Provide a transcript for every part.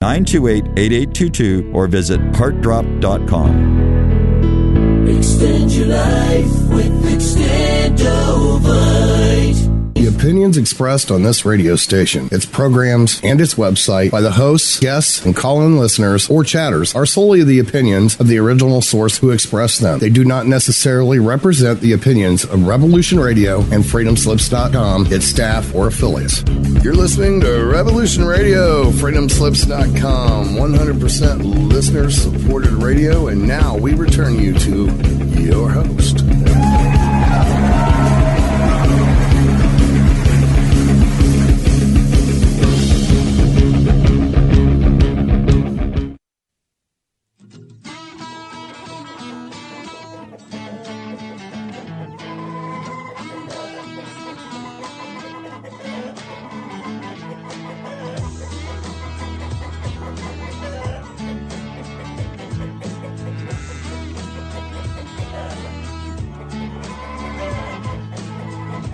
928-8822 or visit heartdrop.com. Extend your life with Extendovite. The opinions expressed on this radio station, its programs, and its website by the hosts, guests, and call-in listeners or chatters are solely the opinions of the original source who expressed them. They do not necessarily represent the opinions of Revolution Radio and FreedomSlips.com, its staff, or affiliates. You're listening to Revolution Radio, FreedomSlips.com, 100% listener-supported radio, and now we return you to your host.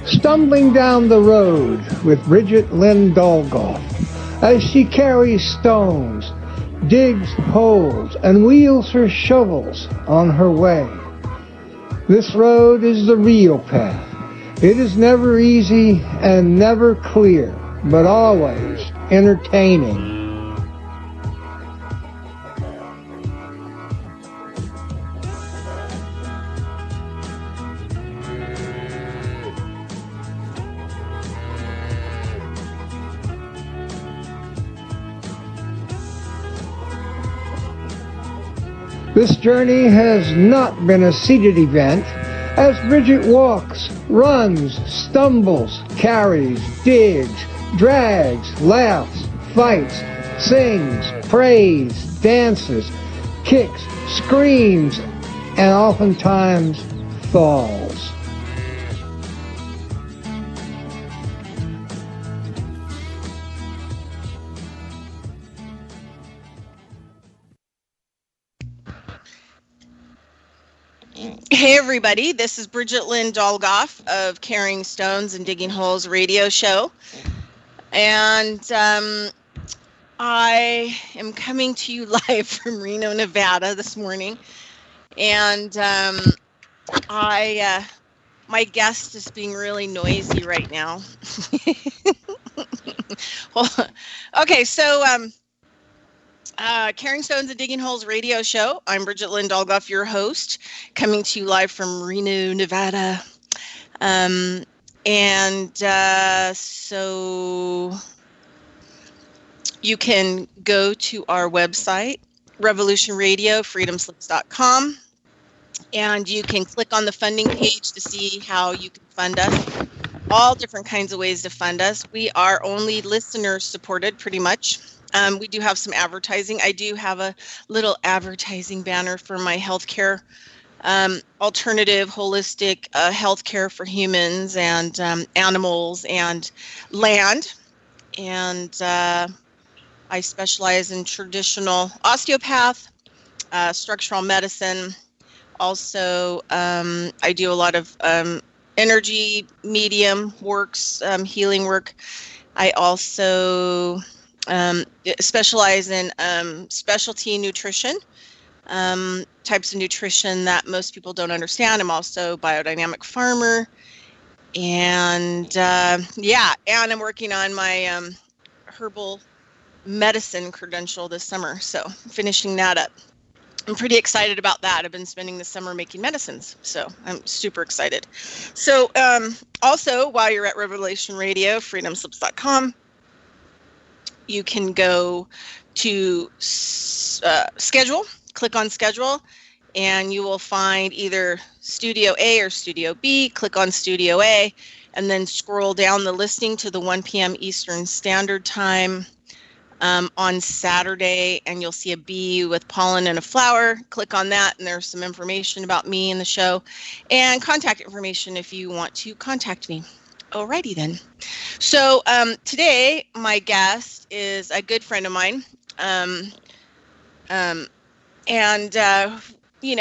Stumbling down the road with Bridgette Lyn Dolgoff as she carries stones, digs holes, and wheels her shovels on her way. This road is the real path. It is never easy and never clear, but always entertaining. This journey has not been a seated event, as Bridgette walks, runs, stumbles, carries, digs, drags, laughs, fights, sings, prays, dances, kicks, screams, and oftentimes falls. Hey everybody, this is Bridgette Lyn Dolgoff of Carrying Stones and Digging Holes radio show. And I am coming to you live from Reno, Nevada this morning. And my guest is being really noisy right now. Well, okay, so Carrying Stones and Digging Holes radio show. I'm Bridgette Lyn Dolgoff, your host, coming to you live from Reno, Nevada. So you can go to our website, Revolution Radio, FreedomSlips.com, and you can click on the funding page to see how you can fund us. All different kinds of ways to fund us. We are only listener supported, pretty much. We do have some advertising. I do have a little advertising banner for my healthcare, alternative, holistic healthcare for humans and animals and land. And I specialize in traditional osteopath, structural medicine. Also, I do a lot of energy medium works, healing work. I also specialize in specialty nutrition, types of nutrition that most people don't understand. I'm also a biodynamic farmer, and and I'm working on my herbal medicine credential this summer, so finishing that up. I'm pretty excited about that. I've been spending the summer making medicines, so I'm super excited. So also, while you're at Revelation Radio, FreedomSlips.com, you can go to schedule, click on schedule, and you will find either Studio A or Studio B. Click on Studio A, and then scroll down the listing to the 1 p.m. Eastern Standard Time on Saturday, and you'll see a bee with pollen and a flower. Click on that, and there's some information about me and the show, and contact information if you want to contact me. Alrighty then. So today my guest is a good friend of mine,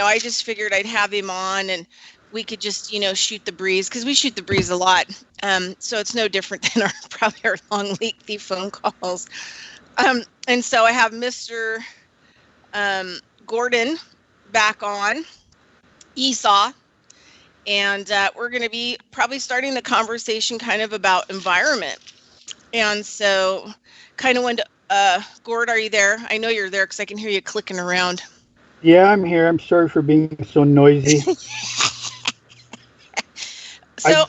I just figured I'd have him on and we could just shoot the breeze, because we shoot the breeze a lot. So it's no different than probably our long lengthy phone calls. And so I have Mr. Gordon back on, Esau, and we're going to be probably starting the conversation kind of about environment. And so kind of when, Gord, are you there? I know you're there because I can hear you clicking around. Yeah, I'm here. I'm sorry for being so noisy. So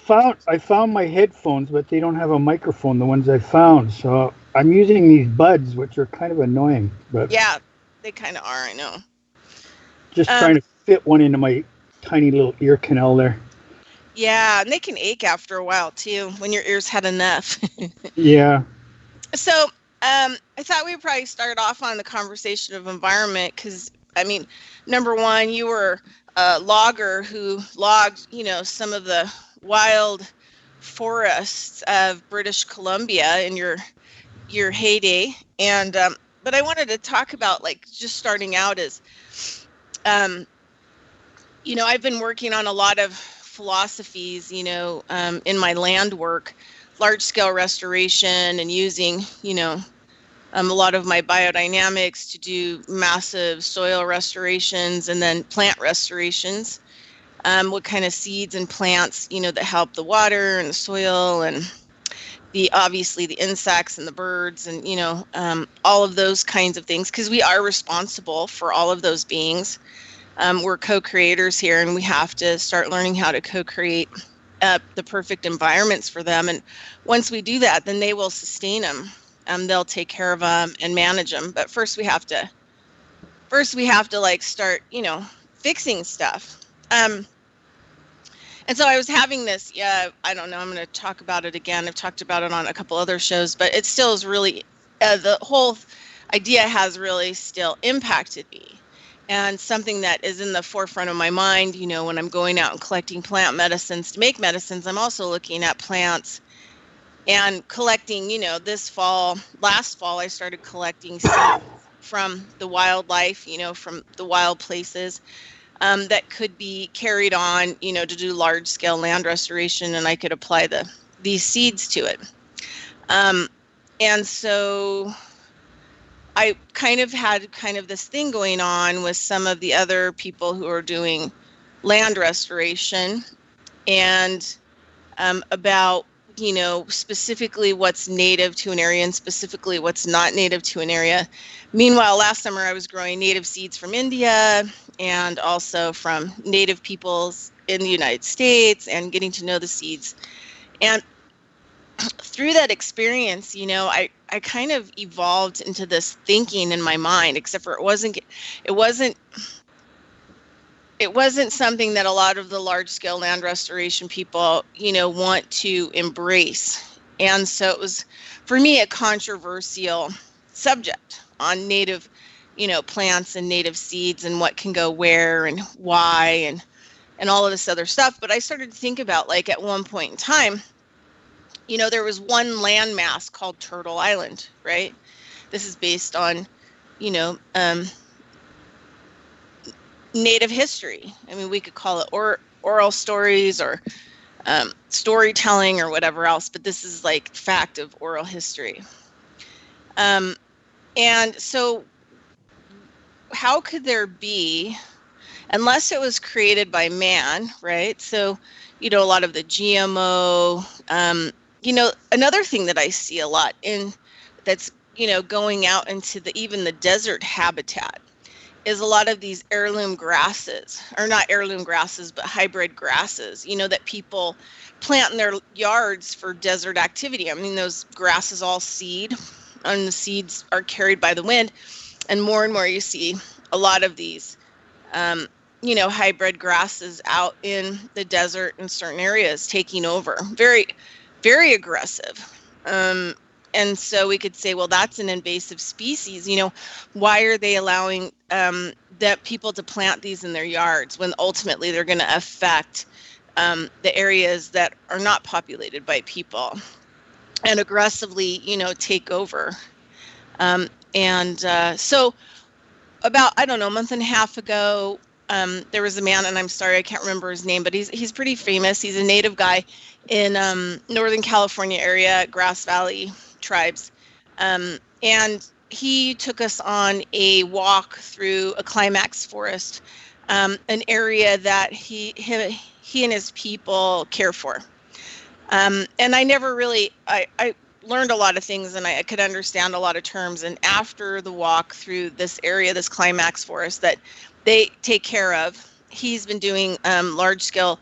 I found my headphones, but they don't have a microphone, the ones I found. So I'm using these buds, which are kind of annoying. But yeah, they kind of are, I know. Just trying to fit one into my tiny little ear canal there. Yeah, and they can ache after a while too when your ears had enough. Yeah. So I thought we'd probably start off on the conversation of environment because, I mean, number one, you were a logger who logged, some of the wild forests of British Columbia in your heyday. And but I wanted to talk about, like, just starting out is, I've been working on a lot of philosophies, in my land work, large scale restoration, and using, a lot of my biodynamics to do massive soil restorations and then plant restorations. What kind of seeds and plants, that help the water and the soil and obviously the insects and the birds and, all of those kinds of things, because we are responsible for all of those beings. We're co-creators here, and we have to start learning how to co-create the perfect environments for them. And once we do that, then they will sustain them. They'll take care of them and manage them. But first we have to like start, fixing stuff. And so I was having this, I don't know, I'm going to talk about it again. I've talked about it on a couple other shows, but it still is really, the whole idea has really still impacted me. And something that is in the forefront of my mind, when I'm going out and collecting plant medicines to make medicines, I'm also looking at plants and collecting, last fall, I started collecting seeds from the wildlife, from the wild places that could be carried on, to do large scale land restoration, and I could apply these seeds to it. And so I kind of had this thing going on with some of the other people who are doing land restoration and about, specifically what's native to an area and specifically what's not native to an area. Meanwhile, last summer I was growing native seeds from India and also from native peoples in the United States and getting to know the seeds. And through that experience, I kind of evolved into this thinking in my mind, except for it wasn't something that a lot of the large scale land restoration people, want to embrace. And so it was, for me, a controversial subject on native, plants and native seeds and what can go where and why and all of this other stuff. But I started to think about, like, at one point in time, there was one landmass called Turtle Island, right? This is based on, native history. I mean, we could call it oral stories or storytelling or whatever else, but this is like fact of oral history. And so how could there be, unless it was created by man, right? So, a lot of the GMO, another thing that I see a lot in that's, going out into even the desert habitat is a lot of these heirloom grasses, or not heirloom grasses, but hybrid grasses, that people plant in their yards for desert activity. I mean, those grasses all seed, and the seeds are carried by the wind. And more you see a lot of these, hybrid grasses out in the desert in certain areas taking over. Very, very aggressive. And so we could say, well, that's an invasive species. Why are they allowing that people to plant these in their yards when ultimately they're going to affect the areas that are not populated by people and aggressively, take over. So about, I don't know, a month and a half ago, there was a man, and I'm sorry, I can't remember his name, but he's pretty famous. He's a native guy in Northern California area, Grass Valley tribes. And he took us on a walk through a climax forest, an area that he and his people care for. And I never really, I learned a lot of things, and I could understand a lot of terms. And after the walk through this area, this climax forest that they take care of, he's been doing large-scale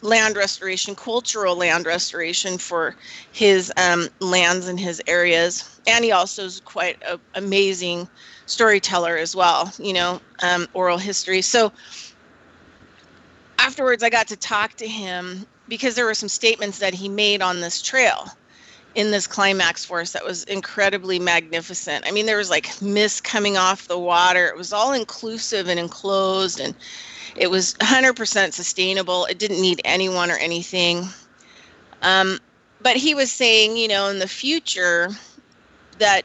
land restoration, cultural land restoration for his lands and his areas. And he also is quite an amazing storyteller as well, oral history. So afterwards, I got to talk to him because there were some statements that he made on this trail in this climax forest that was incredibly magnificent. I mean, there was like mist coming off the water. It was all inclusive and enclosed, and it was 100% sustainable. It didn't need anyone or anything. But he was saying, in the future that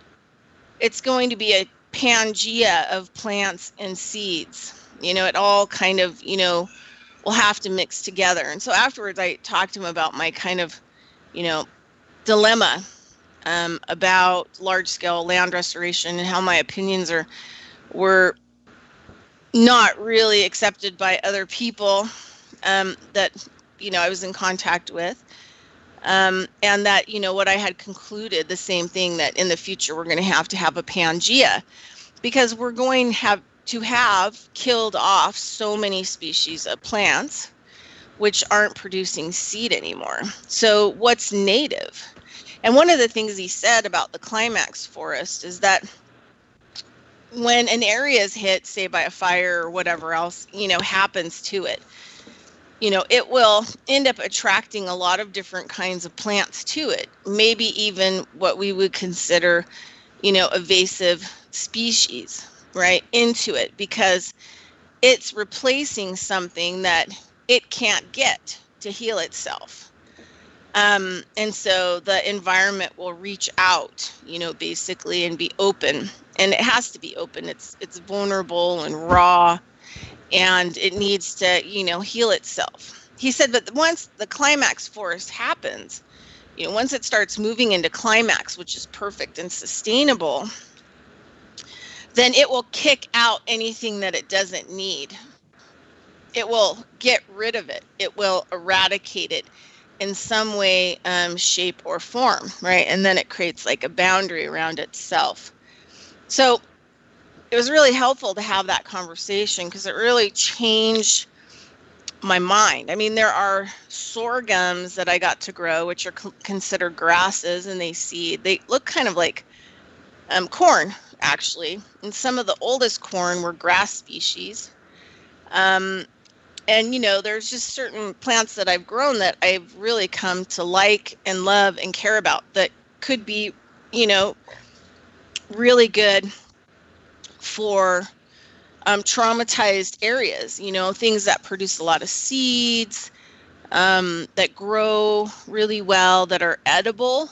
it's going to be a Pangea of plants and seeds. It all kind of, will have to mix together. And so afterwards, I talked to him about my kind of, dilemma about large-scale land restoration and how my opinions were not really accepted by other people that I was in contact with, and that what I had concluded, the same thing, that in the future we're going to have a Pangea, because we're going to have killed off so many species of plants which aren't producing seed anymore. So what's native? And one of the things he said about the climax forest is that when an area is hit, say by a fire or whatever else, happens to it, it will end up attracting a lot of different kinds of plants to it, maybe even what we would consider, invasive species, right, into it, because it's replacing something that it can't get to heal itself. And so the environment will reach out, basically, and be open. And it has to be open. It's vulnerable and raw, and it needs to, heal itself. He said that once the climax forest happens, once it starts moving into climax, which is perfect and sustainable, then it will kick out anything that it doesn't need. It will get rid of it. It will eradicate it in some way, shape, or form, right? And then it creates like a boundary around itself. So it was really helpful to have that conversation because it really changed my mind. I mean, there are sorghums that I got to grow, which are considered grasses, and they look kind of like corn, actually. And some of the oldest corn were grass species. And, there's just certain plants that I've grown that I've really come to like and love and care about that could be, really good for traumatized areas, things that produce a lot of seeds, that grow really well, that are edible,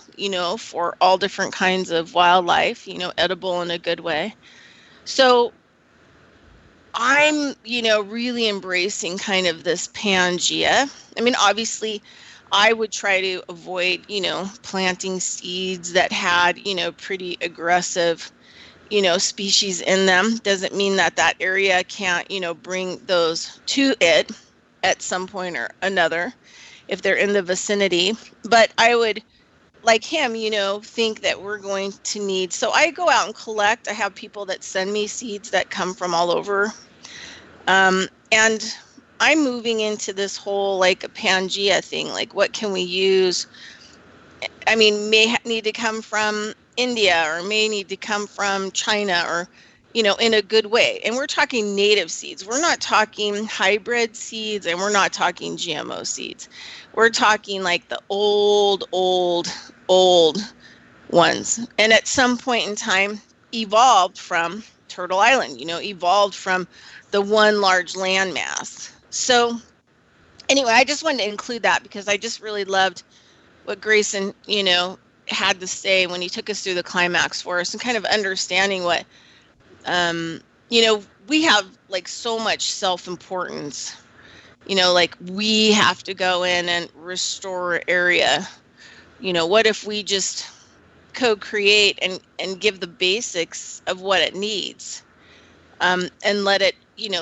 for all different kinds of wildlife, edible in a good way. So I'm, really embracing kind of this Pangea. I mean, obviously, I would try to avoid, planting seeds that had, pretty aggressive, species in them. Doesn't mean that area can't, bring those to it at some point or another if they're in the vicinity. But I would, like him, think that we're going to need. So I go out and collect. I have people that send me seeds that come from all over. And I'm moving into this whole like a Pangea thing. Like, what can we use? I mean, need to come from India, or may need to come from China, or, in a good way. And we're talking native seeds. We're not talking hybrid seeds, and we're not talking GMO seeds. We're talking like the old ones. And at some point in time, evolved from Turtle Island, evolved from the one large landmass. So anyway, I just wanted to include that because I just really loved what Grayson, had to say when he took us through the climax forest, and kind of understanding what, we have like so much self-importance, like we have to go in and restore area. What if we just co-create and give the basics of what it needs, and let it,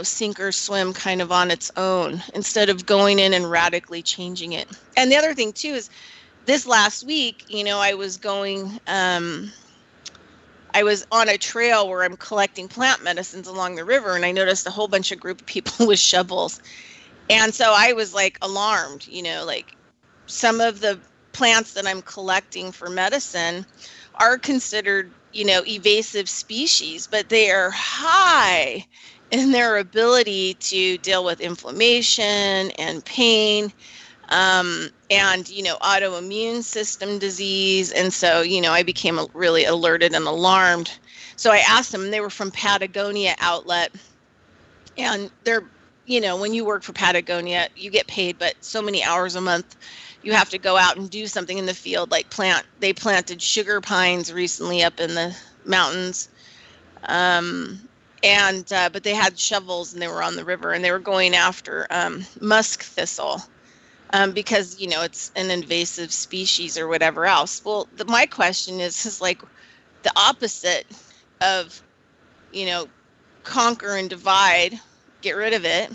sink or swim kind of on its own instead of going in and radically changing it. And the other thing too is this last week, I was going, I was on a trail where I'm collecting plant medicines along the river, and I noticed a whole bunch of group of people with shovels. And so I was like alarmed, like some of the plants that I'm collecting for medicine are considered, invasive species, but they are high in their ability to deal with inflammation and pain, and, autoimmune system disease. And so, I became really alerted and alarmed. So I asked them, they were from Patagonia Outlet, and they're, when you work for Patagonia, you get paid, but so many hours a month, you have to go out and do something in the field, like they planted sugar pines recently up in the mountains. But they had shovels and they were on the river, and they were going after musk thistle, because, it's an invasive species or whatever else. Well, my question is like the opposite of, conquer and divide, get rid of it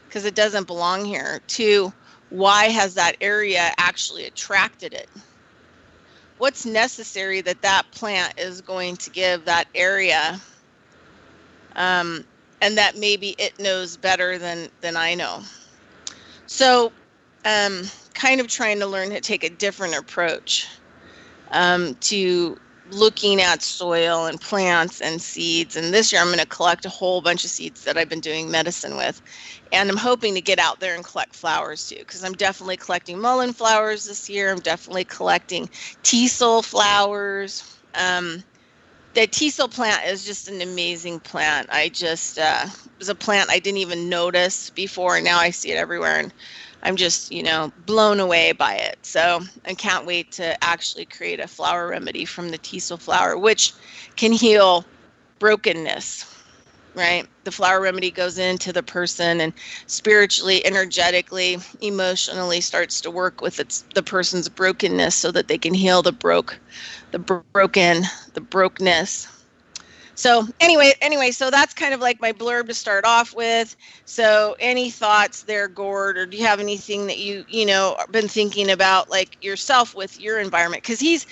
because it doesn't belong here, to why has that area actually attracted it? What's necessary that plant is going to give that area, and that maybe it knows better than I know. So kind of trying to learn to take a different approach to looking at soil and plants and seeds. And this year I'm going to collect a whole bunch of seeds that I've been doing medicine with. And I'm hoping to get out there and collect flowers too, because I'm definitely collecting mullein flowers this year. I'm definitely collecting teasel flowers. The teasel plant is just an amazing plant. It was a plant I didn't even notice before, and now I see it everywhere, and I'm just, blown away by it. So I can't wait to actually create a flower remedy from the teasel flower, which can heal brokenness, right? The flower remedy goes into the person and spiritually, energetically, emotionally starts to work with the person's brokenness so that they can heal the brokenness. So anyway, so that's kind of like my blurb to start off with. So any thoughts there, Gord, or do you have anything that you been thinking about, like yourself with your environment? Because he's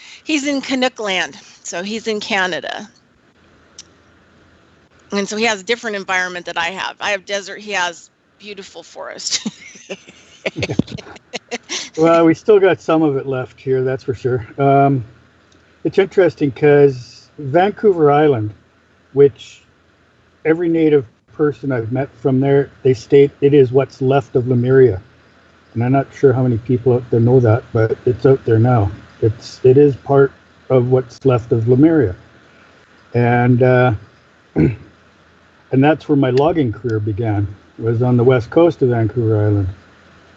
in Canuck land, so he's in Canada. And so he has a different environment that I have. I have desert, he has beautiful forest. Well, we still got some of it left here, that's for sure. It's interesting because Vancouver Island, which every native person I've met from there, they state it is what's left of Lemuria. And I'm not sure how many people out there know that, but it's out there now. It is part of what's left of Lemuria. And and that's where my logging career began, was on the west coast of Vancouver Island,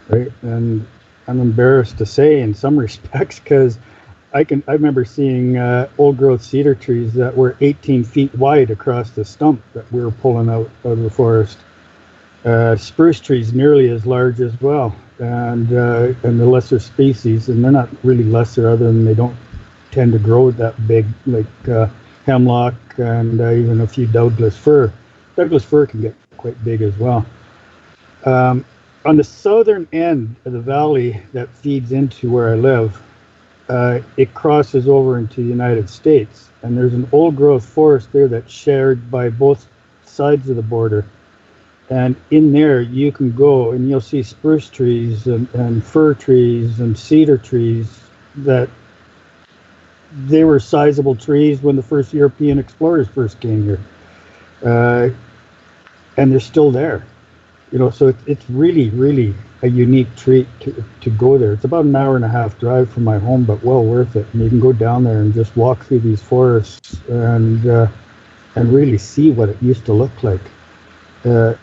right? And I'm embarrassed to say in some respects, because I remember seeing old growth cedar trees that were 18 feet wide across the stump that we were pulling out of the forest. Spruce trees nearly as large as well, and the lesser species, and they're not really lesser other than they don't tend to grow that big, like hemlock and even a few Douglas fir. Douglas fir can get quite big as well. On the southern end of the valley that feeds into where I live, it crosses over into the United States, and there's an old growth forest there that's shared by both sides of the border. And in there you can go and you'll see spruce trees and fir trees and cedar trees that they were sizable trees when the first European explorers first came here. And they're still there. So it's really, really a unique treat to go there. It's about an hour and a half drive from my home, but well worth it. And you can go down there and just walk through these forests and really see what it used to look like. And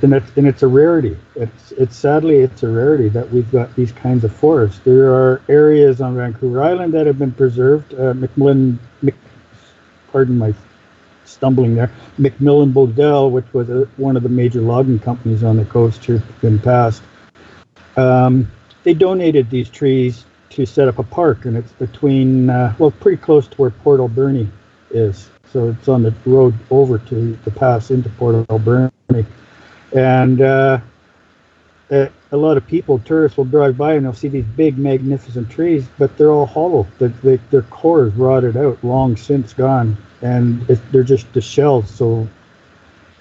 it's a rarity. It's sadly a rarity that we've got these kinds of forests. There are areas on Vancouver Island that have been preserved. Pardon my stumbling there. Macmillan Bodell, which was one of the major logging companies on the coast here in the past. They donated these trees to set up a park, and it's between, pretty close to where Port Alberni is. So it's on the road over to pass into Port Alberni. And a lot of people, tourists, will drive by and they'll see these big, magnificent trees, but they're all hollow. Their core is rotted out, long since gone, and they're just the shells. So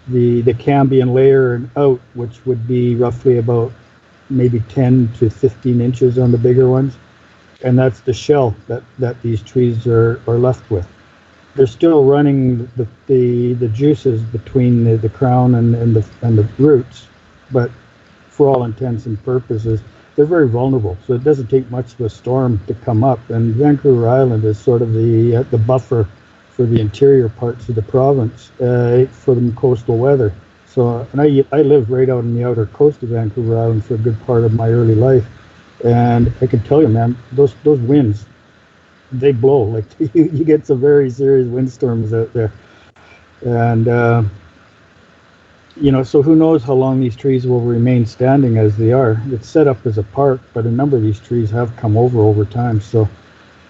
the cambium layer and out, which would be roughly about maybe 10 to 15 inches on the bigger ones, and that's the shell that these trees are left with. They're still running the juices between the crown and the roots, but for all intents and purposes, they're very vulnerable. So it doesn't take much of a storm to come up. And Vancouver Island is sort of the buffer for the interior parts of the province for the coastal weather. So, and I lived right out on the outer coast of Vancouver Island for a good part of my early life, and I can tell you, man, those winds, they blow. Like you get some very serious windstorms out there, and. So who knows how long these trees will remain standing as they are. It's set up as a park, but a number of these trees have come over time. So,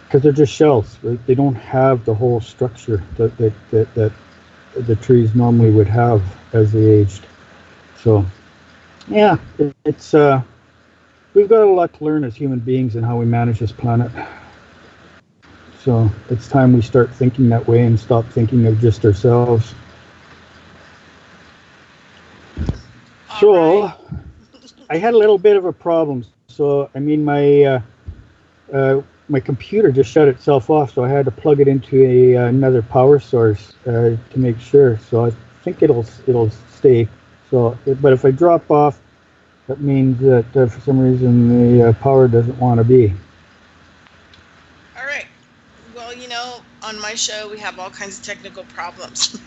because they're just shells, right? They don't have the whole structure that the trees normally would have as they aged. So, yeah, it's we've got a lot to learn as human beings in how we manage this planet. So it's time we start thinking that way and stop thinking of just ourselves. So, I had a little bit of a problem. So, I mean, my computer just shut itself off, so I had to plug it into another power source to make sure. So I think it'll stay. So, but if I drop off, that means that for some reason the power doesn't want to be. All right. Well, on my show we have all kinds of technical problems.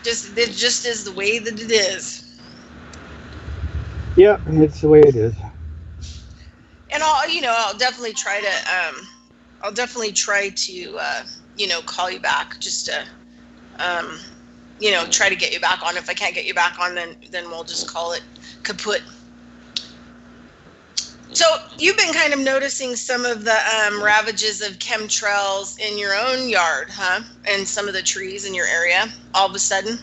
It just is the way that it is. Yeah, it's the way it is. And I'll definitely try to, call you back just to, try to get you back on. If I can't get you back on, then we'll just call it kaput. So you've been kind of noticing some of the ravages of chemtrails in your own yard, huh? And some of the trees in your area all of a sudden?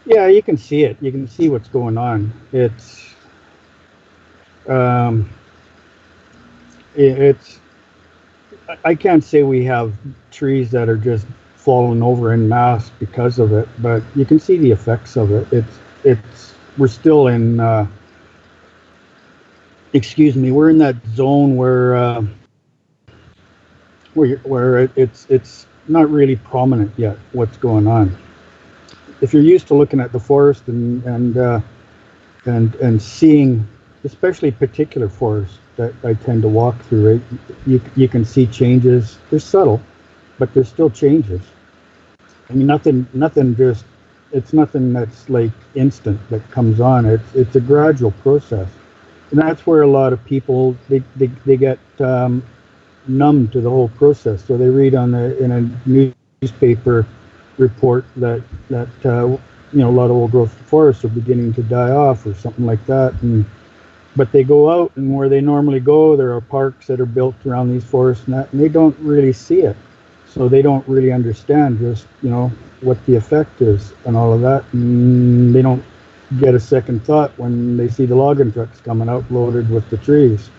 Yeah, you can see it. You can see what's going on. It's I can't say we have trees that are just falling over en masse because of it, but you can see the effects of it. We're still in we're in that zone where it's not really prominent yet what's going on. If you're used to looking at the forest and seeing, especially particular forests that I tend to walk through, right, you can see changes. They're subtle, but there's still changes. I mean, it's nothing that's like instant that comes on. It's a gradual process. And that's where a lot of people, they get numb to the whole process. So they read in a newspaper report that a lot of old growth forests are beginning to die off or something like that. But they go out, and where they normally go, there are parks that are built around these forests, and they don't really see it. So they don't really understand just, what the effect is and all of that. And they don't get a second thought when they see the logging trucks coming out loaded with the trees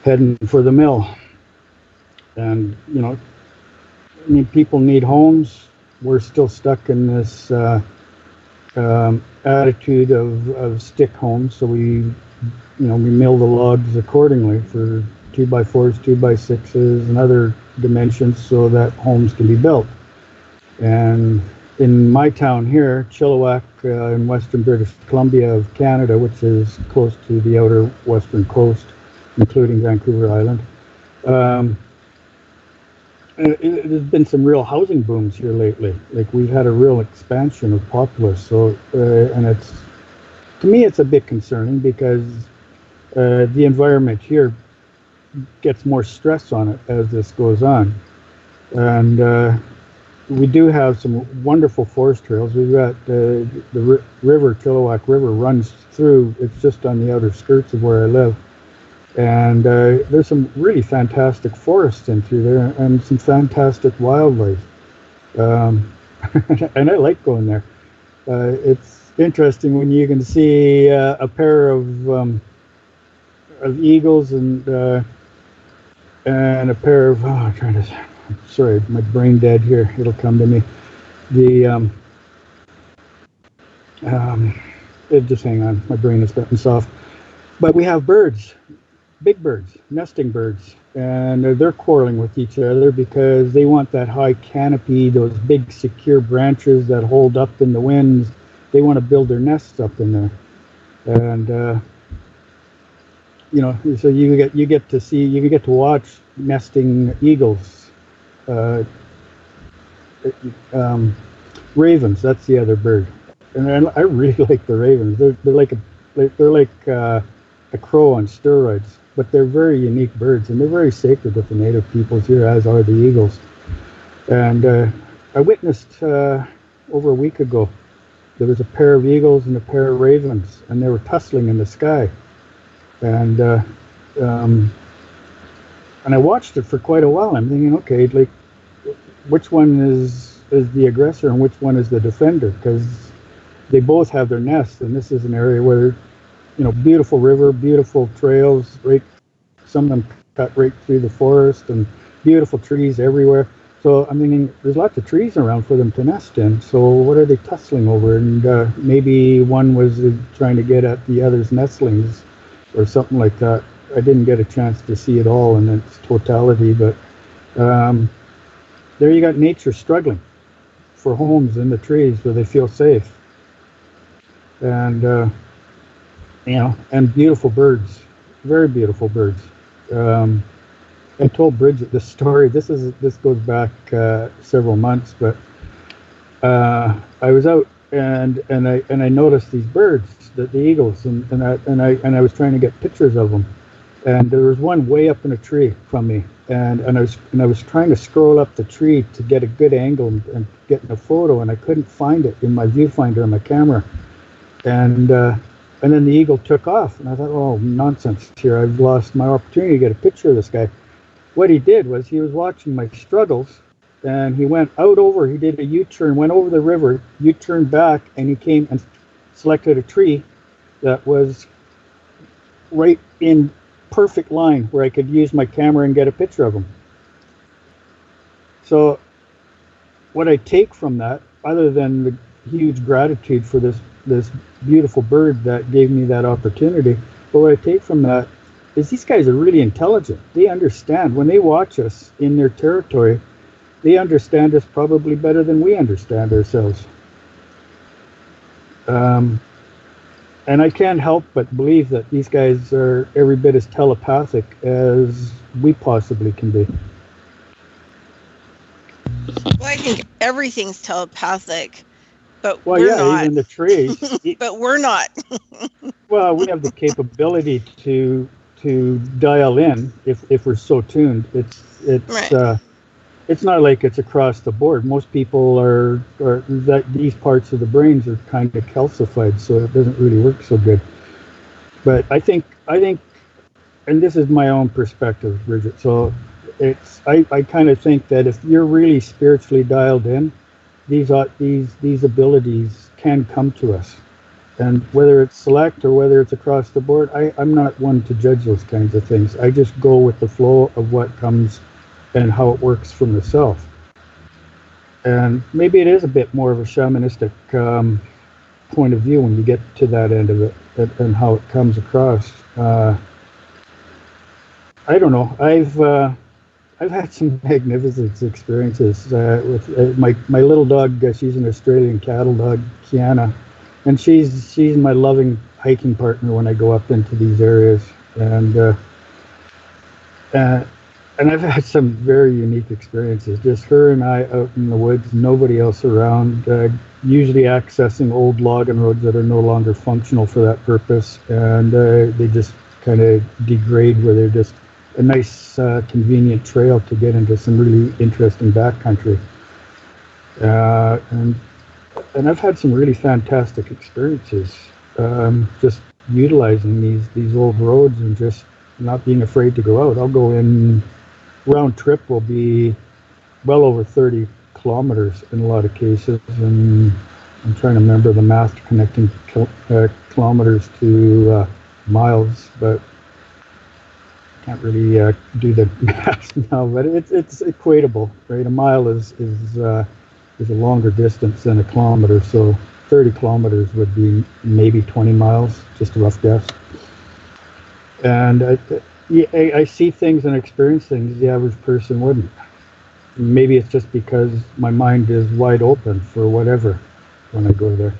heading for the mill. And people need homes. We're still stuck in this attitude of stick homes, so we mill the logs accordingly for 2x4s, 2x6s, and other dimensions so that homes can be built. And in my town here, Chilliwack, in western British Columbia of Canada, which is close to the outer western coast, including Vancouver Island, there's been some real housing booms here lately. Like, we've had a real expansion of populace. So, and to me, it's a bit concerning because the environment here gets more stress on it as this goes on. And we do have some wonderful forest trails. We've got the river, Chilliwack River, runs through. It's just on the outer skirts of where I live. And there's some really fantastic forests in through there, and some fantastic wildlife. And I like going there. It's interesting when you can see a pair of eagles and a pair of I'm trying to. Sorry, my brain dead here. It'll come to me. Just hang on. My brain is getting soft. But we have birds, big birds, nesting birds, and they're quarreling with each other because they want that high canopy, those big secure branches that hold up in the winds. They want to build their nests up in there, and so you get to watch nesting eagles, ravens. That's the other bird, and I really like the ravens. They're like a crow on steroids, but they're very unique birds, and they're very sacred with the native peoples here, as are the eagles. And I witnessed over a week ago, there was a pair of eagles and a pair of ravens, and they were tussling in the sky. And I watched it for quite a while. I'm thinking, okay, like, which one is the aggressor and which one is the defender? Because they both have their nests, and this is an area where, beautiful river, beautiful trails, right? Some of them cut right through the forest, and beautiful trees everywhere. So I mean, there's lots of trees around for them to nest in. So what are they tussling over? And maybe one was trying to get at the other's nestlings, or something like that. I didn't get a chance to see it all in its totality, but there you got nature struggling for homes in the trees where they feel safe, and and beautiful birds, very beautiful birds. I told Bridgette this story. This goes back several months, but I was out and I noticed these birds, the eagles, and I was trying to get pictures of them, and there was one way up in a tree from me, and I was trying to scroll up the tree to get a good angle and get a photo, and I couldn't find it in my viewfinder on my camera, and then the eagle took off, and I thought, oh, nonsense here, I've lost my opportunity to get a picture of this guy. What he did was he was watching my struggles, and he went he did a U-turn, went over the river, U-turned back, and he came and selected a tree that was right in perfect line where I could use my camera and get a picture of him. So what I take from that, other than the huge gratitude for this beautiful bird that gave me that opportunity, but what I take from that is these guys are really intelligent. They understand. When they watch us in their territory, they understand us probably better than we understand ourselves. And I can't help but believe that these guys are every bit as telepathic as we possibly can be. Well, I think everything's telepathic, but we're not. Even the trees. But we're not. Well, we have the capability to dial in if we're so tuned. It's not like it's across the board. Most people are that these parts of the brains are kind of calcified, so it doesn't really work so good. But I think, and this is my own perspective, Bridgette. So I kind of think that if you're really spiritually dialed in, these abilities can come to us. And whether it's select or whether it's across the board, I'm not one to judge those kinds of things. I just go with the flow of what comes and how it works for myself. And maybe it is a bit more of a shamanistic point of view when you get to that end of it and how it comes across. I don't know. I've had some magnificent experiences with my little dog. She's an Australian cattle dog, Kiana. And she's my loving hiking partner when I go up into these areas, and I've had some very unique experiences. Just her and I out in the woods, nobody else around. Usually accessing old logging roads that are no longer functional for that purpose, and they just kind of degrade where they're just a nice, convenient trail to get into some really interesting backcountry. And I've had some really fantastic experiences, just utilizing these old roads and just not being afraid to go out. I'll go in, round trip will be well over 30 kilometers in a lot of cases, and I'm trying to remember the math connecting kilometers to miles, but can't really do the math now. But it's equatable, right? A mile is a longer distance than a kilometer, so 30 kilometers would be maybe 20 miles, just a rough guess. And I see things and experience things the average person wouldn't. Maybe it's just because my mind is wide open for whatever when I go there.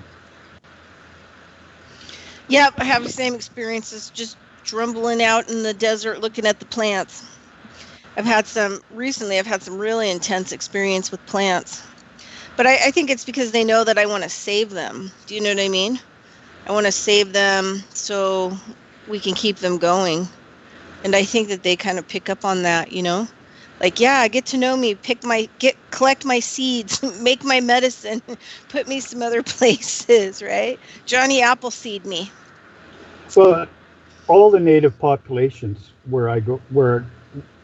Yep, I have the same experiences, just drumbling out in the desert looking at the plants. I've had some really intense experience with plants. But I think it's because they know that I want to save them. Do you know what I mean? I want to save them so we can keep them going. And I think that they kind of pick up on that, you know? Like, yeah, get to know me, collect my seeds, make my medicine, put me some other places, right? Johnny Appleseed me. So all the native populations where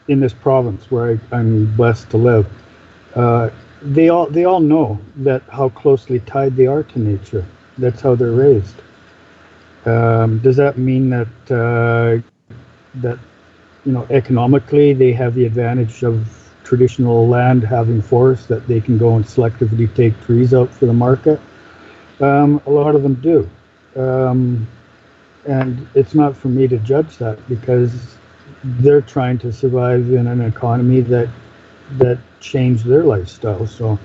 in this province where I'm blessed to live, they all know that how closely tied they are to nature. That's how they're raised. Does that mean that economically they have the advantage of traditional land having forests that they can go and selectively take trees out for the market? A lot of them do. And it's not for me to judge that, because they're trying to survive in an economy that changed their lifestyle. So,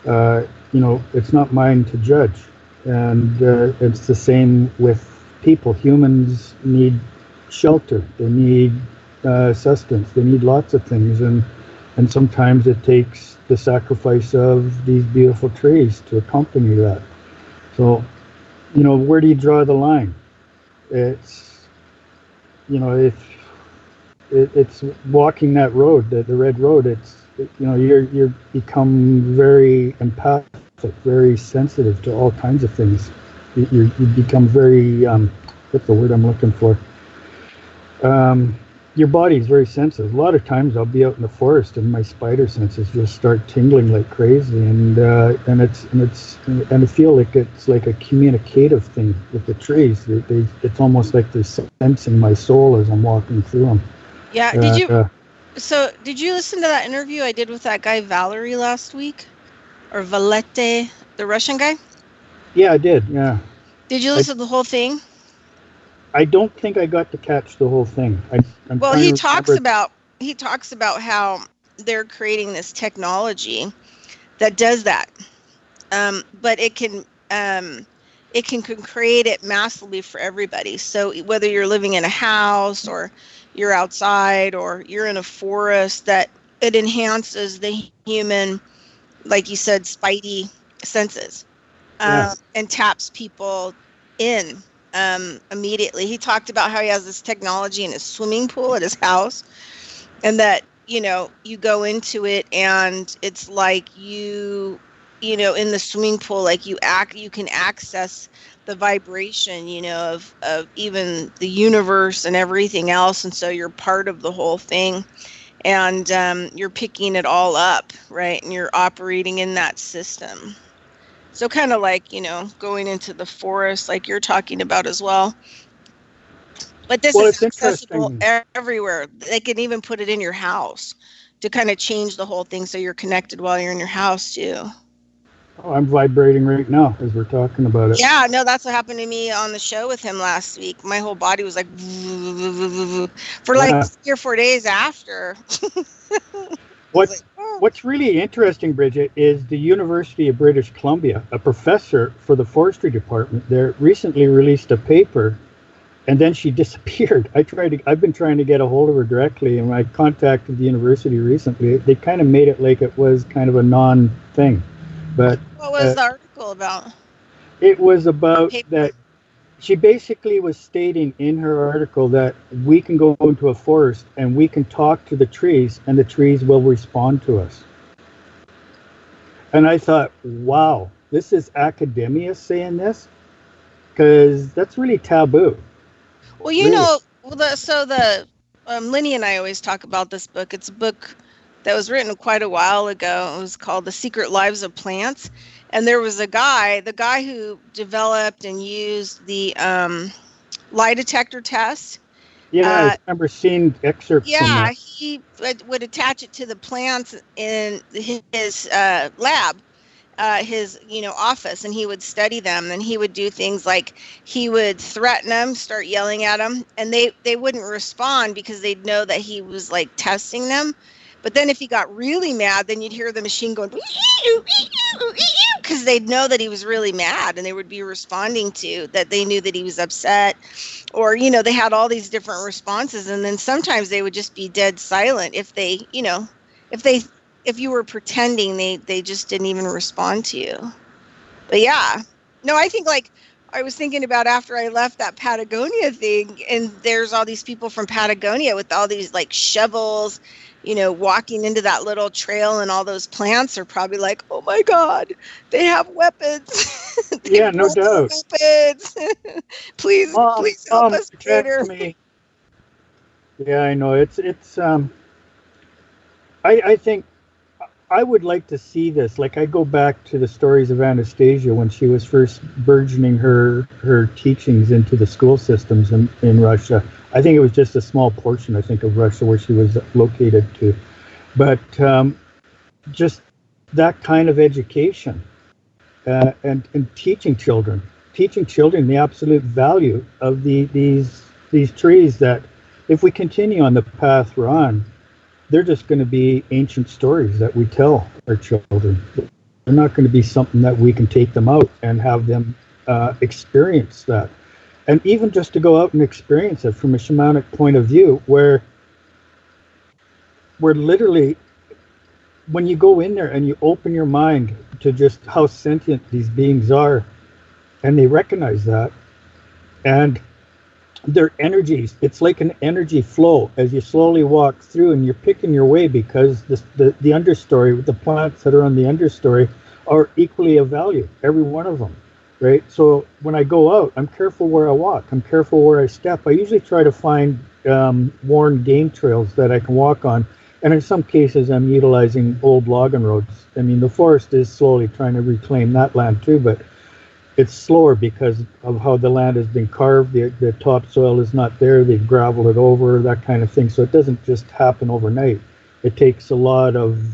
it's not mine to judge. And it's the same with people. Humans need shelter. They need sustenance. They need lots of things. And sometimes it takes the sacrifice of these beautiful trees to accompany that. So, where do you draw the line? It's, if it's walking that road, the red road, you're become very empathic, very sensitive to all kinds of things. You become very, what's the word I'm looking for? Your body is very sensitive. A lot of times I'll be out in the forest and my spider senses just start tingling like crazy, and I feel like it's like a communicative thing with the trees. It's almost like they're sensing my soul as I'm walking through them. Yeah. Did you listen to that interview I did with that guy Valerie last week, or Valete, the Russian guy? Yeah, I did. Yeah. Did you listen to the whole thing? I don't think I got to catch the whole thing. He talks about how they're creating this technology that does that, but it can create it massively for everybody. So whether you're living in a house or you're outside or you're in a forest, that it enhances the human, like you said, spidey senses, and taps people in. Immediately. He talked about how he has this technology in his swimming pool at his house, and that, you go into it and it's like in the swimming pool, like you can access the vibration, of even the universe and everything else. And so you're part of the whole thing, and you're picking it all up, right? And you're operating in that system. So kind of like, going into the forest like you're talking about as well. But this is accessible everywhere. They can even put it in your house to kind of change the whole thing so you're connected while you're in your house too. Oh, I'm vibrating right now as we're talking about it. Yeah, no, that's what happened to me on the show with him last week. My whole body was like for like 3 or 4 days after. What's really interesting, Bridgette, is the University of British Columbia, a professor for the forestry department there, recently released a paper, and then she disappeared. I've been trying to get a hold of her directly, and I contacted the university recently. They kind of made it like it was kind of a non-thing. But what was the article about? It was about that. She basically was stating in her article that we can go into a forest and we can talk to the trees and the trees will respond to us. And I thought, wow, this is academia saying this? Because that's really taboo. Well, Lenny and I always talk about this book. It's a book that was written quite a while ago. It was called The Secret Lives of Plants. And there was the guy who developed and used the lie detector test. Yeah, I remember seeing excerpts from Yeah, that. he would attach it to the plants in his lab, his office, and he would study them. And he would do things like he would threaten them, start yelling at them, and they wouldn't respond because they'd know that he was like testing them. But then if he got really mad, then you'd hear the machine going because they'd know that he was really mad, and they would be responding to that. They knew that he was upset, or they had all these different responses. And then sometimes they would just be dead silent if you were pretending. They just didn't even respond to you. But yeah, no, I think like I was thinking about after I left that Patagonia thing, and there's all these people from Patagonia with all these like shovels, walking into that little trail, and all those plants are probably like, oh my God, they have weapons. Yeah, no doubt. Weapons. please help us, Creator. Me. Yeah, I know. It's I think I would like to see this. Like, I go back to the stories of Anastasia when she was first burgeoning her teachings into the school systems in Russia. I think it was just a small portion, of Russia where she was located to. But just that kind of education and teaching children the absolute value of these trees, that if we continue on the path we're on, they're just going to be ancient stories that we tell our children. They're not going to be something that we can take them out and have them experience that. And even just to go out and experience it from a shamanic point of view, where literally, when you go in there and you open your mind to just how sentient these beings are, and they recognize that, and their energies, it's like an energy flow as you slowly walk through, and you're picking your way, because the understory, the plants that are on the understory are equally of value, every one of them, right? So when I go out, I'm careful where I walk, I'm careful where I step. I usually try to find worn game trails that I can walk on, and in some cases I'm utilizing old logging roads. I mean, the forest is slowly trying to reclaim that land too, but it's slower because of how the land has been carved. The topsoil is not there. They've graveled it over, that kind of thing. So it doesn't just happen overnight. It takes a lot of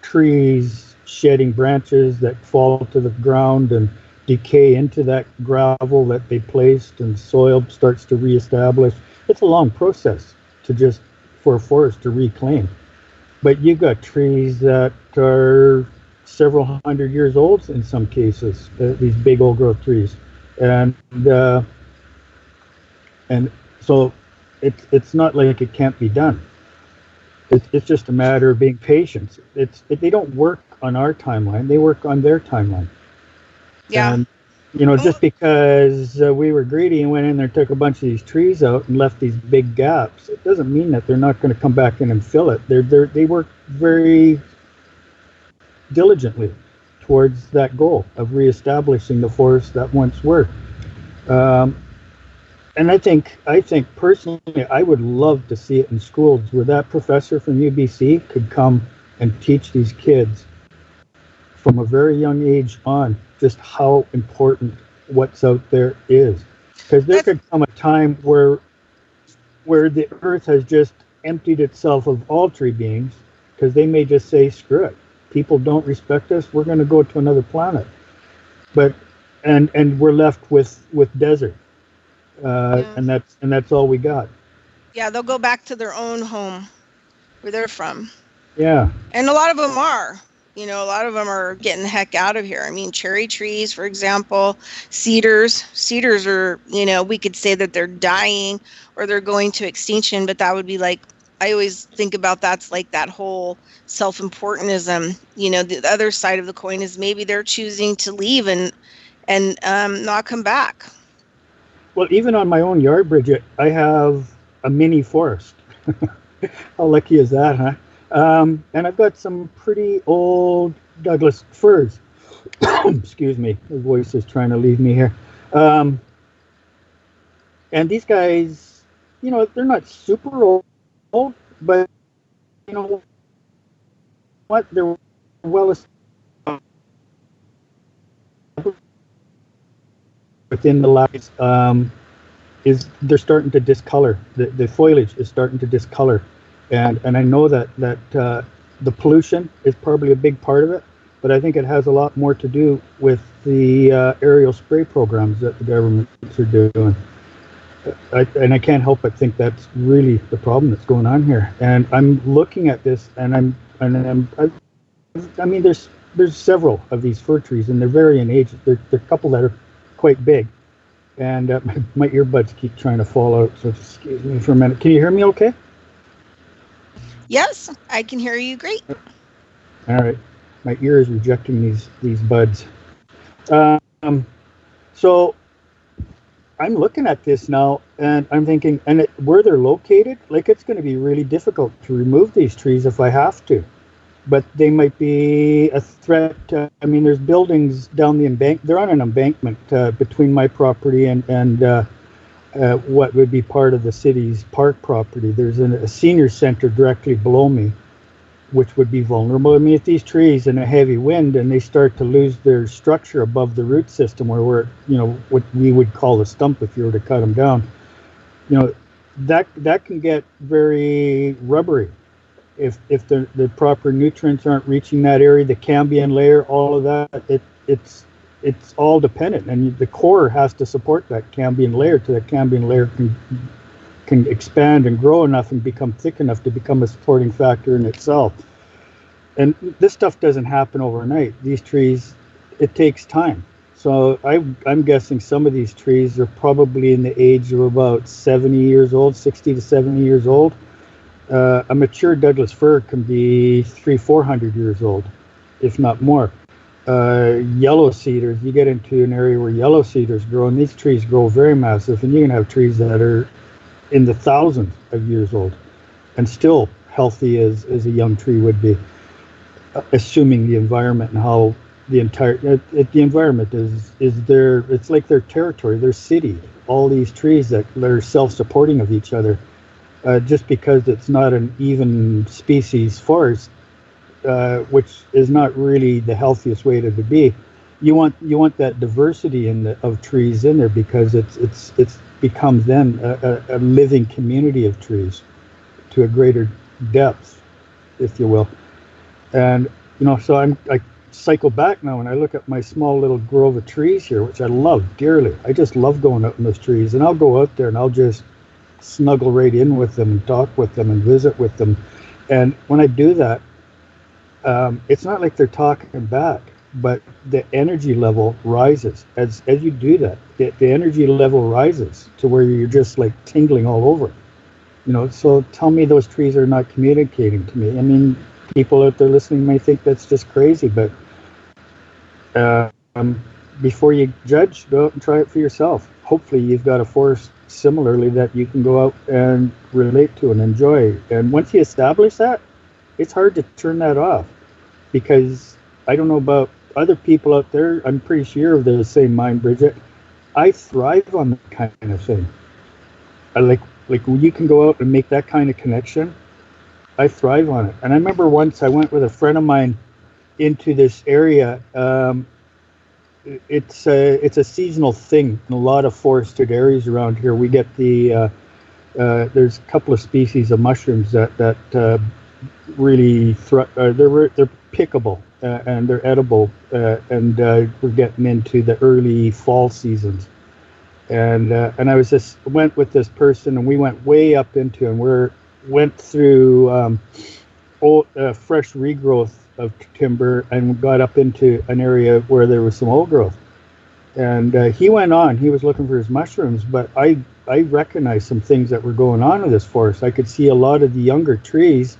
trees shedding branches that fall to the ground and decay into that gravel that they placed, and soil starts to reestablish. It's a long process for a forest to reclaim. But you've got trees that are several hundred years old in some cases, these big old growth trees, and so it's not like it can't be done. It's just a matter of being patient. They don't work on our timeline; they work on their timeline. Yeah. And just because we were greedy and went in there, took a bunch of these trees out and left these big gaps, it doesn't mean that they're not going to come back in and fill it. They work very diligently towards that goal of reestablishing the forests that once were. And I think personally, I would love to see it in schools, where that professor from UBC could come and teach these kids from a very young age on just how important what's out there is. Because there could come a time where the earth has just emptied itself of all tree beings, because they may just say, screw it. People don't respect us. We're going to go to another planet, and we're left with desert, and that's all we got. Yeah, they'll go back to their own home, where they're from. Yeah, and a lot of them are. A lot of them are getting the heck out of here. I mean, cherry trees, for example, cedars. Cedars are, we could say that they're dying or they're going to extinction, but that would be like, I always think about that's like that whole self-importantism. The other side of the coin is maybe they're choosing to leave and not come back. Well, even on my own yard, Bridgette, I have a mini forest. How lucky is that, huh? And I've got some pretty old Douglas firs. Excuse me, the voice is trying to leave me here. And these guys, they're not super old, but you know what? They're well established within the last is they're starting to discolor. The foliage is starting to discolor, and I know that the pollution is probably a big part of it, but I think it has a lot more to do with the aerial spray programs that the governments are doing. I can't help but think that's really the problem that's going on here. And I'm looking at this, and I mean, there's several of these fir trees, and they're varying age. There are a couple that are quite big, and my earbuds keep trying to fall out. So excuse me for a minute. Can you hear me? Okay. Yes, I can hear you great. All right, my ear is rejecting these buds. So I'm looking at this now, and I'm thinking, where they're located, like it's going to be really difficult to remove these trees if I have to. But they might be a threat. I mean, there's buildings down the embankment. They're on an embankment between my property and what would be part of the city's park property. There's a senior center directly below me, which would be vulnerable. I mean, if these trees in a heavy wind and they start to lose their structure above the root system, where we're, you know, what we would call a stump if you were to cut them down, you know, that can get very rubbery. If the proper nutrients aren't reaching that area, the cambium layer, all of that, it's all dependent, and the core has to support that cambium layer till that cambium layer can expand and grow enough and become thick enough to become a supporting factor in itself. And this stuff doesn't happen overnight. These trees, it takes time. So I'm guessing some of these trees are probably in the age of about 70 years old, 60 to 70 years old. A mature Douglas fir can be 300-400 years old, if not more. Yellow cedars, you get into an area where yellow cedars grow, and these trees grow very massive, and you can have trees that are in the thousands of years old and still healthy as a young tree would be, assuming the environment and how the environment is their, it's like their territory, their city, all these trees that are self-supporting of each other. Just because it's not an even species forest, which is not really the healthiest way to be. You want that diversity of trees in there, because it's becomes then a living community of trees to a greater depth, if you will. And you know, so I cycle back now and I look at my small little grove of trees here, which I love dearly. I just love going out in those trees, and I'll go out there and I'll just snuggle right in with them and talk with them and visit with them. And when I do that, it's not like they're talking back, but the energy level rises as you do that. The energy level rises to where you're just like tingling all over. You know, so tell me those trees are not communicating to me. I mean, people out there listening may think that's just crazy, but before you judge, go out and try it for yourself. Hopefully you've got a forest similarly that you can go out and relate to and enjoy. And once you establish that, it's hard to turn that off, because I don't know about other people out there. I'm pretty sure they're the same mind, Bridgette. I thrive on that kind of thing. I like when you can go out and make that kind of connection. I thrive on it. And I remember once I went with a friend of mine into this area. It's a seasonal thing in a lot of forested areas around here. We get there's a couple of species of mushrooms that really they're pickable and they're edible, and we're getting into the early fall seasons. And I went with this person, and we went way up into, and went through fresh regrowth of timber and got up into an area where there was some old growth. And he was looking for his mushrooms, but I recognized some things that were going on in this forest. I could see a lot of the younger trees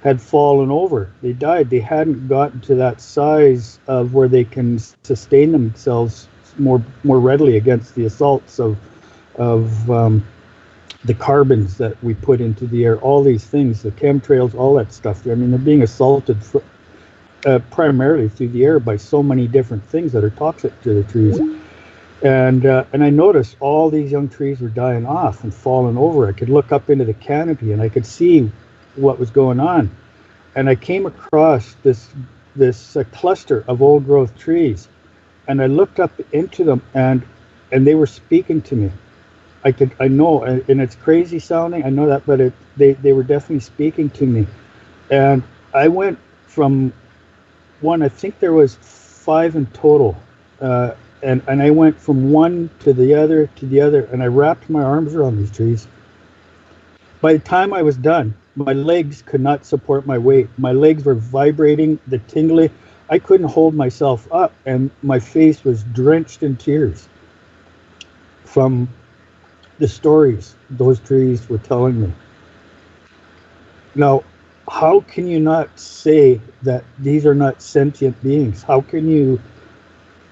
had fallen over. They died. They hadn't gotten to that size of where they can sustain themselves more readily against the assaults of the carbons that we put into the air, all these things, the chemtrails, all that stuff. I mean, they're being assaulted primarily through the air by so many different things that are toxic to the trees. And I noticed all these young trees were dying off and falling over. I could look up into the canopy and I could see what was going on. And I came across this cluster of old growth trees, and I looked up into them, and they were speaking to me. I know, and it's crazy sounding, I know that, but they were definitely speaking to me. And I went from one, I think there was 5 in total, and I went from one to the other, and I wrapped my arms around these trees. By the time I was done, my legs could not support my weight. My legs were vibrating, the tingly. I couldn't hold myself up, and my face was drenched in tears from the stories those trees were telling me. Now, how can you not say that these are not sentient beings? How can you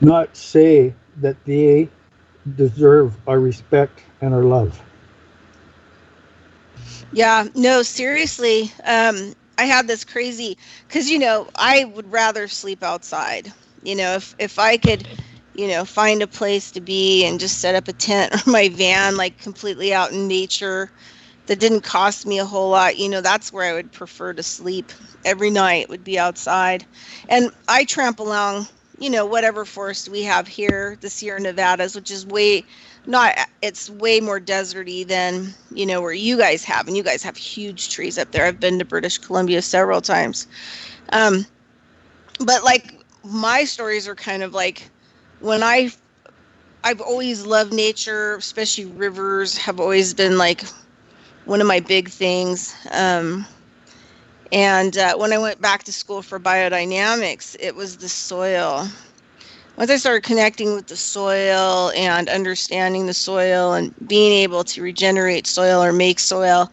not say that they deserve our respect and our love? Yeah, no, seriously. I had this crazy, because, I would rather sleep outside. If I could, find a place to be and just set up a tent or my van, like completely out in nature, that didn't cost me a whole lot, that's where I would prefer to sleep every night, would be outside. And I tramp along, whatever forest we have here, the Sierra Nevadas, which is it's way more deserty than, where you guys have. And you guys have huge trees up there. I've been to British Columbia several times. But like my stories are kind of like when I've always loved nature, especially rivers have always been like one of my big things. And when I went back to school for biodynamics, it was the soil. Once I started connecting with the soil and understanding the soil and being able to regenerate soil or make soil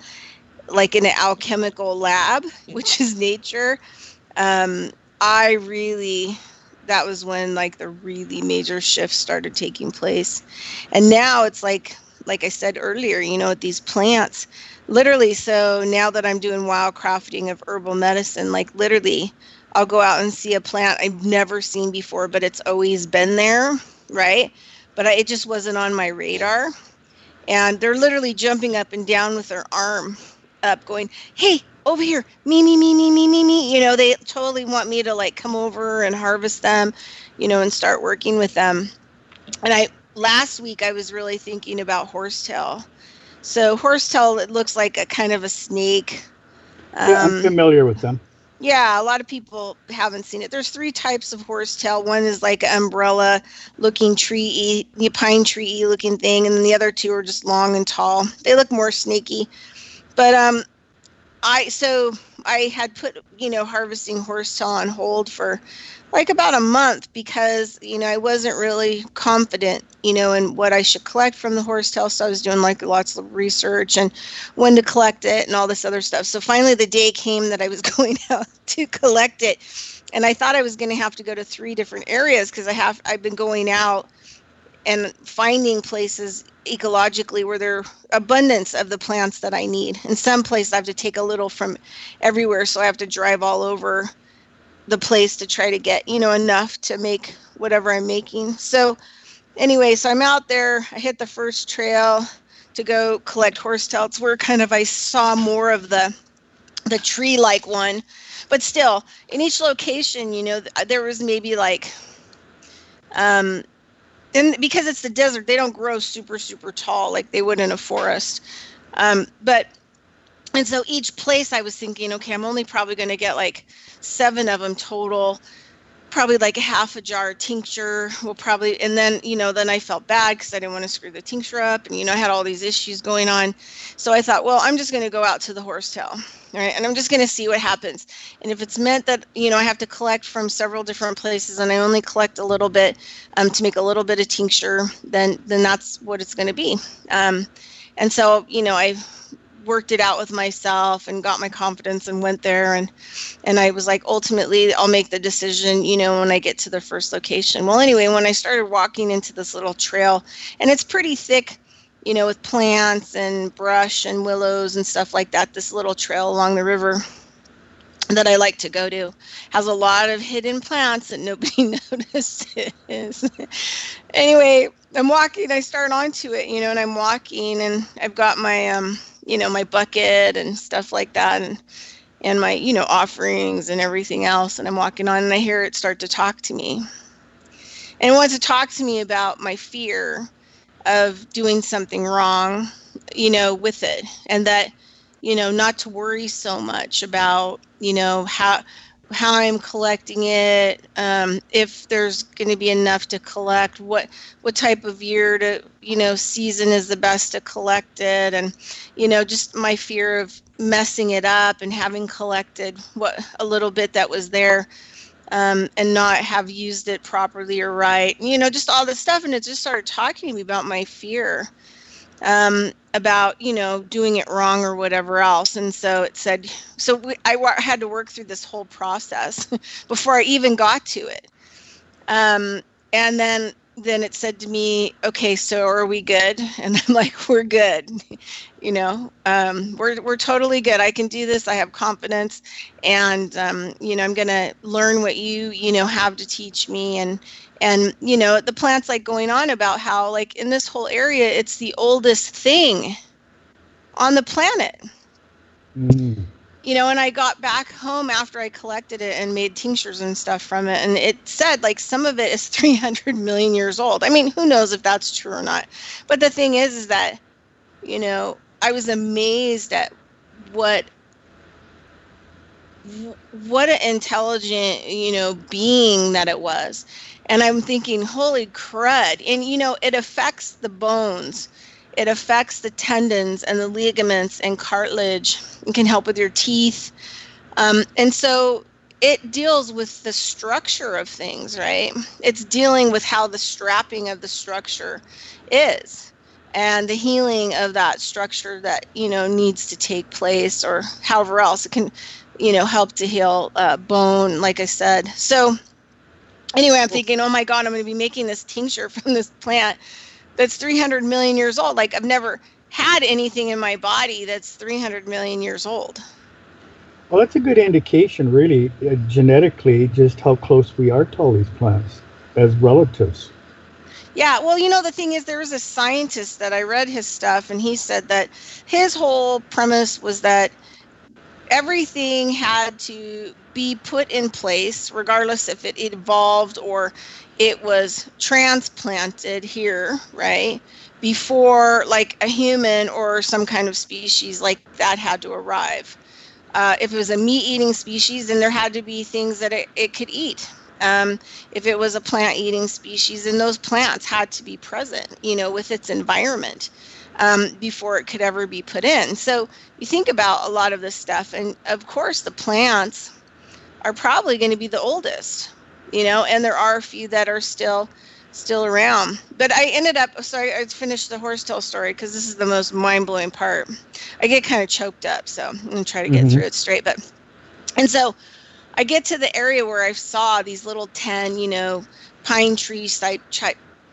like in an alchemical lab, which is nature, that was when like the really major shifts started taking place. And now it's like I said earlier, with these plants, literally. So now that I'm doing wildcrafting of herbal medicine, like literally, I'll go out and see a plant I've never seen before, but it's always been there, right? But it just wasn't on my radar. And they're literally jumping up and down with their arm up going, hey, over here, me. They totally want me to like come over and harvest them, and start working with them. And last week I was really thinking about horsetail. So horsetail, it looks like a kind of a snake. Yeah, I'm familiar with them. Yeah, a lot of people haven't seen it. There's 3 types of horsetail. One is like an umbrella-looking tree, pine tree looking thing, and then the other 2 are just long and tall. They look more snaky. But I had put, harvesting horsetail on hold for like about a month because, I wasn't really confident, in what I should collect from the horsetail. So I was doing like lots of research and when to collect it and all this other stuff. So finally the day came that I was going out to collect it. And I thought I was going to have to go to 3 different areas because I've been going out and finding places ecologically where there are abundance of the plants that I need. In some places I have to take a little from everywhere. So I have to drive all over the place to try to get, enough to make whatever I'm making. So anyway, so I'm out there. I hit the first trail to go collect horsetail. It's where kind of I saw more of the tree-like one. But still, in each location, there was maybe like, and because it's the desert, they don't grow super, super tall like they would in a forest. And so each place I was thinking, okay, I'm only probably going to get like 7 of them total, probably like a half a jar of tincture will probably, and then, then I felt bad because I didn't want to screw the tincture up. And, I had all these issues going on. So I thought, well, I'm just going to go out to the horsetail, right? And I'm just going to see what happens. And if it's meant that, I have to collect from several different places and I only collect a little bit to make a little bit of tincture, then that's what it's going to be. And so, I worked it out with myself and got my confidence and went there and I was like, ultimately I'll make the decision, when I get to the first location. Well, anyway, when I started walking into this little trail, and it's pretty thick, with plants and brush and willows and stuff like that, this little trail along the river that I like to go to has a lot of hidden plants that nobody notices. Anyway, I'm walking, I start onto it, and I'm walking, and I've got my, my bucket and stuff like that, and my, offerings and everything else. And I'm walking on, and I hear it start to talk to me. And it wants to talk to me about my fear of doing something wrong, with it. And that, not to worry so much about, how I'm collecting it, if there's going to be enough to collect, what type of year to, season is the best to collect it, and, just my fear of messing it up and having collected a little bit that was there, and not have used it properly or right, just all this stuff. And it just started talking to me about my fear, about, doing it wrong or whatever else. And so it said, I had to work through this whole process before I even got to it. And then it said to me, okay, so are we good? And I'm like, we're good. We're totally good. I can do this. I have confidence. And, I'm going to learn what you have to teach me. And, the plant's like going on about how, like, in this whole area, it's the oldest thing on the planet. Mm. And I got back home after I collected it and made tinctures and stuff from it. And it said, like, some of it is 300 million years old. I mean, who knows if that's true or not. But the thing is that, I was amazed at what an intelligent, being that it was. And I'm thinking, holy crud. And, it affects the bones. It affects the tendons and the ligaments and cartilage. It can help with your teeth. And so it deals with the structure of things, right? It's dealing with how the strapping of the structure is and the healing of that structure that, needs to take place, or however else it can, help to heal bone, like I said. So anyway, I'm thinking, oh my God, I'm going to be making this tincture from this plant that's 300 million years old. Like, I've never had anything in my body that's 300 million years old. Well, that's a good indication, really, genetically, just how close we are to all these plants as relatives. Yeah, well, the thing is, there was a scientist that I read his stuff, and he said that his whole premise was that everything had to be put in place, regardless if it evolved or it was transplanted here, right, before, like, a human or some kind of species like that had to arrive. If it was a meat-eating species, then there had to be things that it could eat. If it was a plant-eating species, then those plants had to be present, with its environment, before it could ever be put in. So you think about a lot of this stuff, and of course the plants are probably going to be the oldest, and there are a few that are still around. But I ended up, sorry, I finished the horsetail story because this is the most mind-blowing part. I get kind of choked up, so I'm going to try to get through it straight. And so I get to the area where I saw these little 10, pine tree shaped,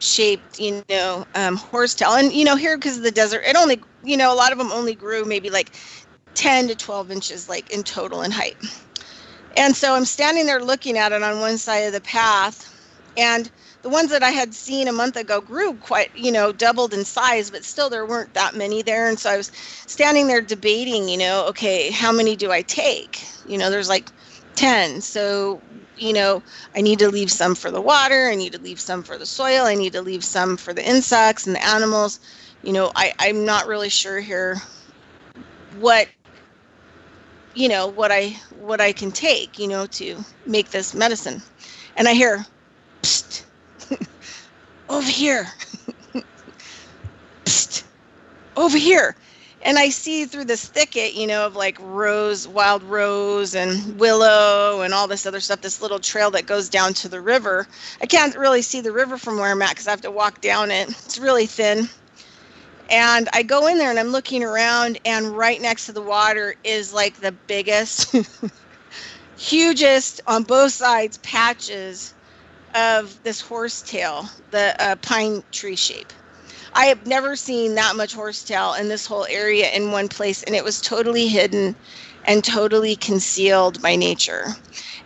horsetail. And, here, because of the desert, it only, a lot of them only grew maybe like 10 to 12 inches, like, in total in height. And so I'm standing there looking at it on one side of the path, and the ones that I had seen a month ago grew quite, doubled in size, but still there weren't that many there. And so I was standing there debating, okay, how many do I take? There's like 10. So, I need to leave some for the water. I need to leave some for the soil. I need to leave some for the insects and the animals. I'm not really sure here what I can take, to make this medicine. And I hear, psst, over here, psst, over here. And I see through this thicket, of like wild rose and willow and all this other stuff, this little trail that goes down to the river. I can't really see the river from where I'm at because I have to walk down it. It's really thin. And I go in there and I'm looking around, and right next to the water is like the biggest, hugest on both sides patches of this horsetail, the pine tree shape. I have never seen that much horsetail in this whole area in one place, and it was totally hidden. and totally concealed by nature.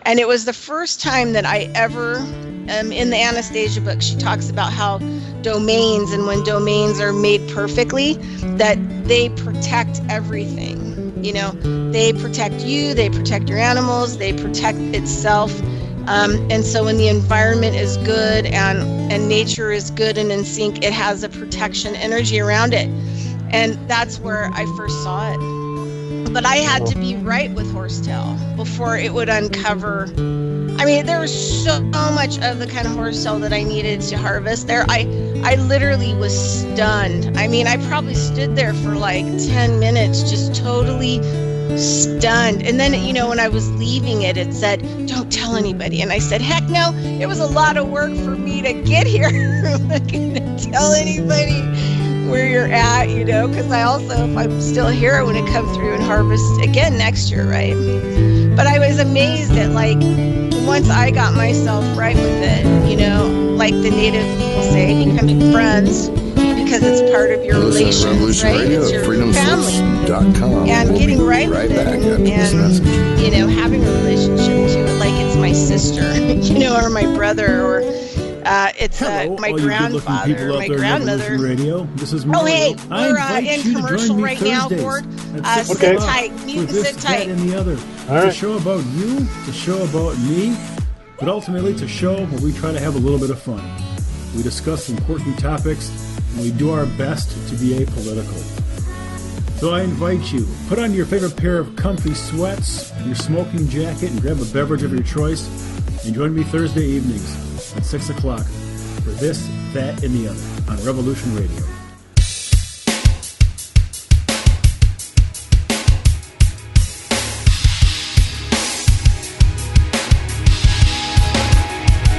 And it was the first time that I ever, in the Anastasia book, she talks about how domains, and when domains are made perfectly, that they protect everything. You know, they protect you, they protect your animals, they protect itself. And so when the environment is good and nature is good and in sync, it has a protection energy around it. And that's where I first saw it. But I had to be right with horsetail before it would uncover. I mean, there was so much of the kind of horsetail that I needed to harvest there. I literally was stunned. I mean, I probably stood there for like 10 minutes, just totally stunned. And then, you know, when I was leaving it, it said, "Don't tell anybody." And I said, heck no, it was a lot of work for me to get here. I'm not going to tell anybody where you're at, you know, because I also, if I'm still here when it comes through and harvest again next year, right? But I was amazed at, like, once I got myself right with it, you know, like the native people say, becoming friends, because it's part of your relations, right? It's your family. And getting right with it, and, you know, having a relationship to it, like it's my sister, you know, or my brother, or it's my grandfather, my grandmother. Radio. This is oh, hey, we're in commercial right now, Gord. Sit tight. Mute and sit tight. And the other. All right. It's a show about you, it's a show about me, but ultimately it's a show where we try to have a little bit of fun. We discuss important topics, and we do our best to be apolitical. So I invite you, put on your favorite pair of comfy sweats, your smoking jacket, and grab a beverage of your choice, and join me Thursday evenings at 6 o'clock for This, That, and the Other on Revolution Radio.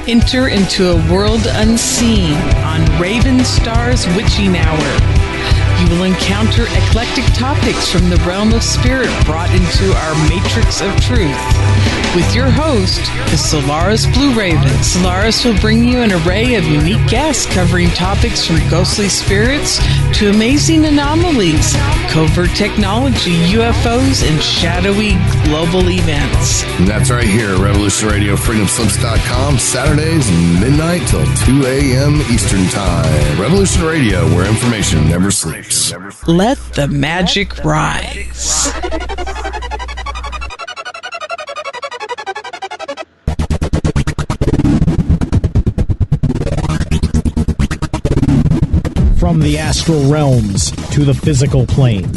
Enter into a world unseen on Raven Star's Witching Hour. You will encounter eclectic topics from the realm of spirit brought into our matrix of truth. With your host, the Solaris Blue Raven. Solaris will bring you an array of unique guests covering topics from ghostly spirits to amazing anomalies, covert technology, UFOs, and shadowy global events. And that's right here at Revolution Radio, freedomslips.com, Saturdays, midnight till 2 a.m. Eastern Time. Revolution Radio, where information never sleeps. Let the magic rise. From the astral realms to the physical plane,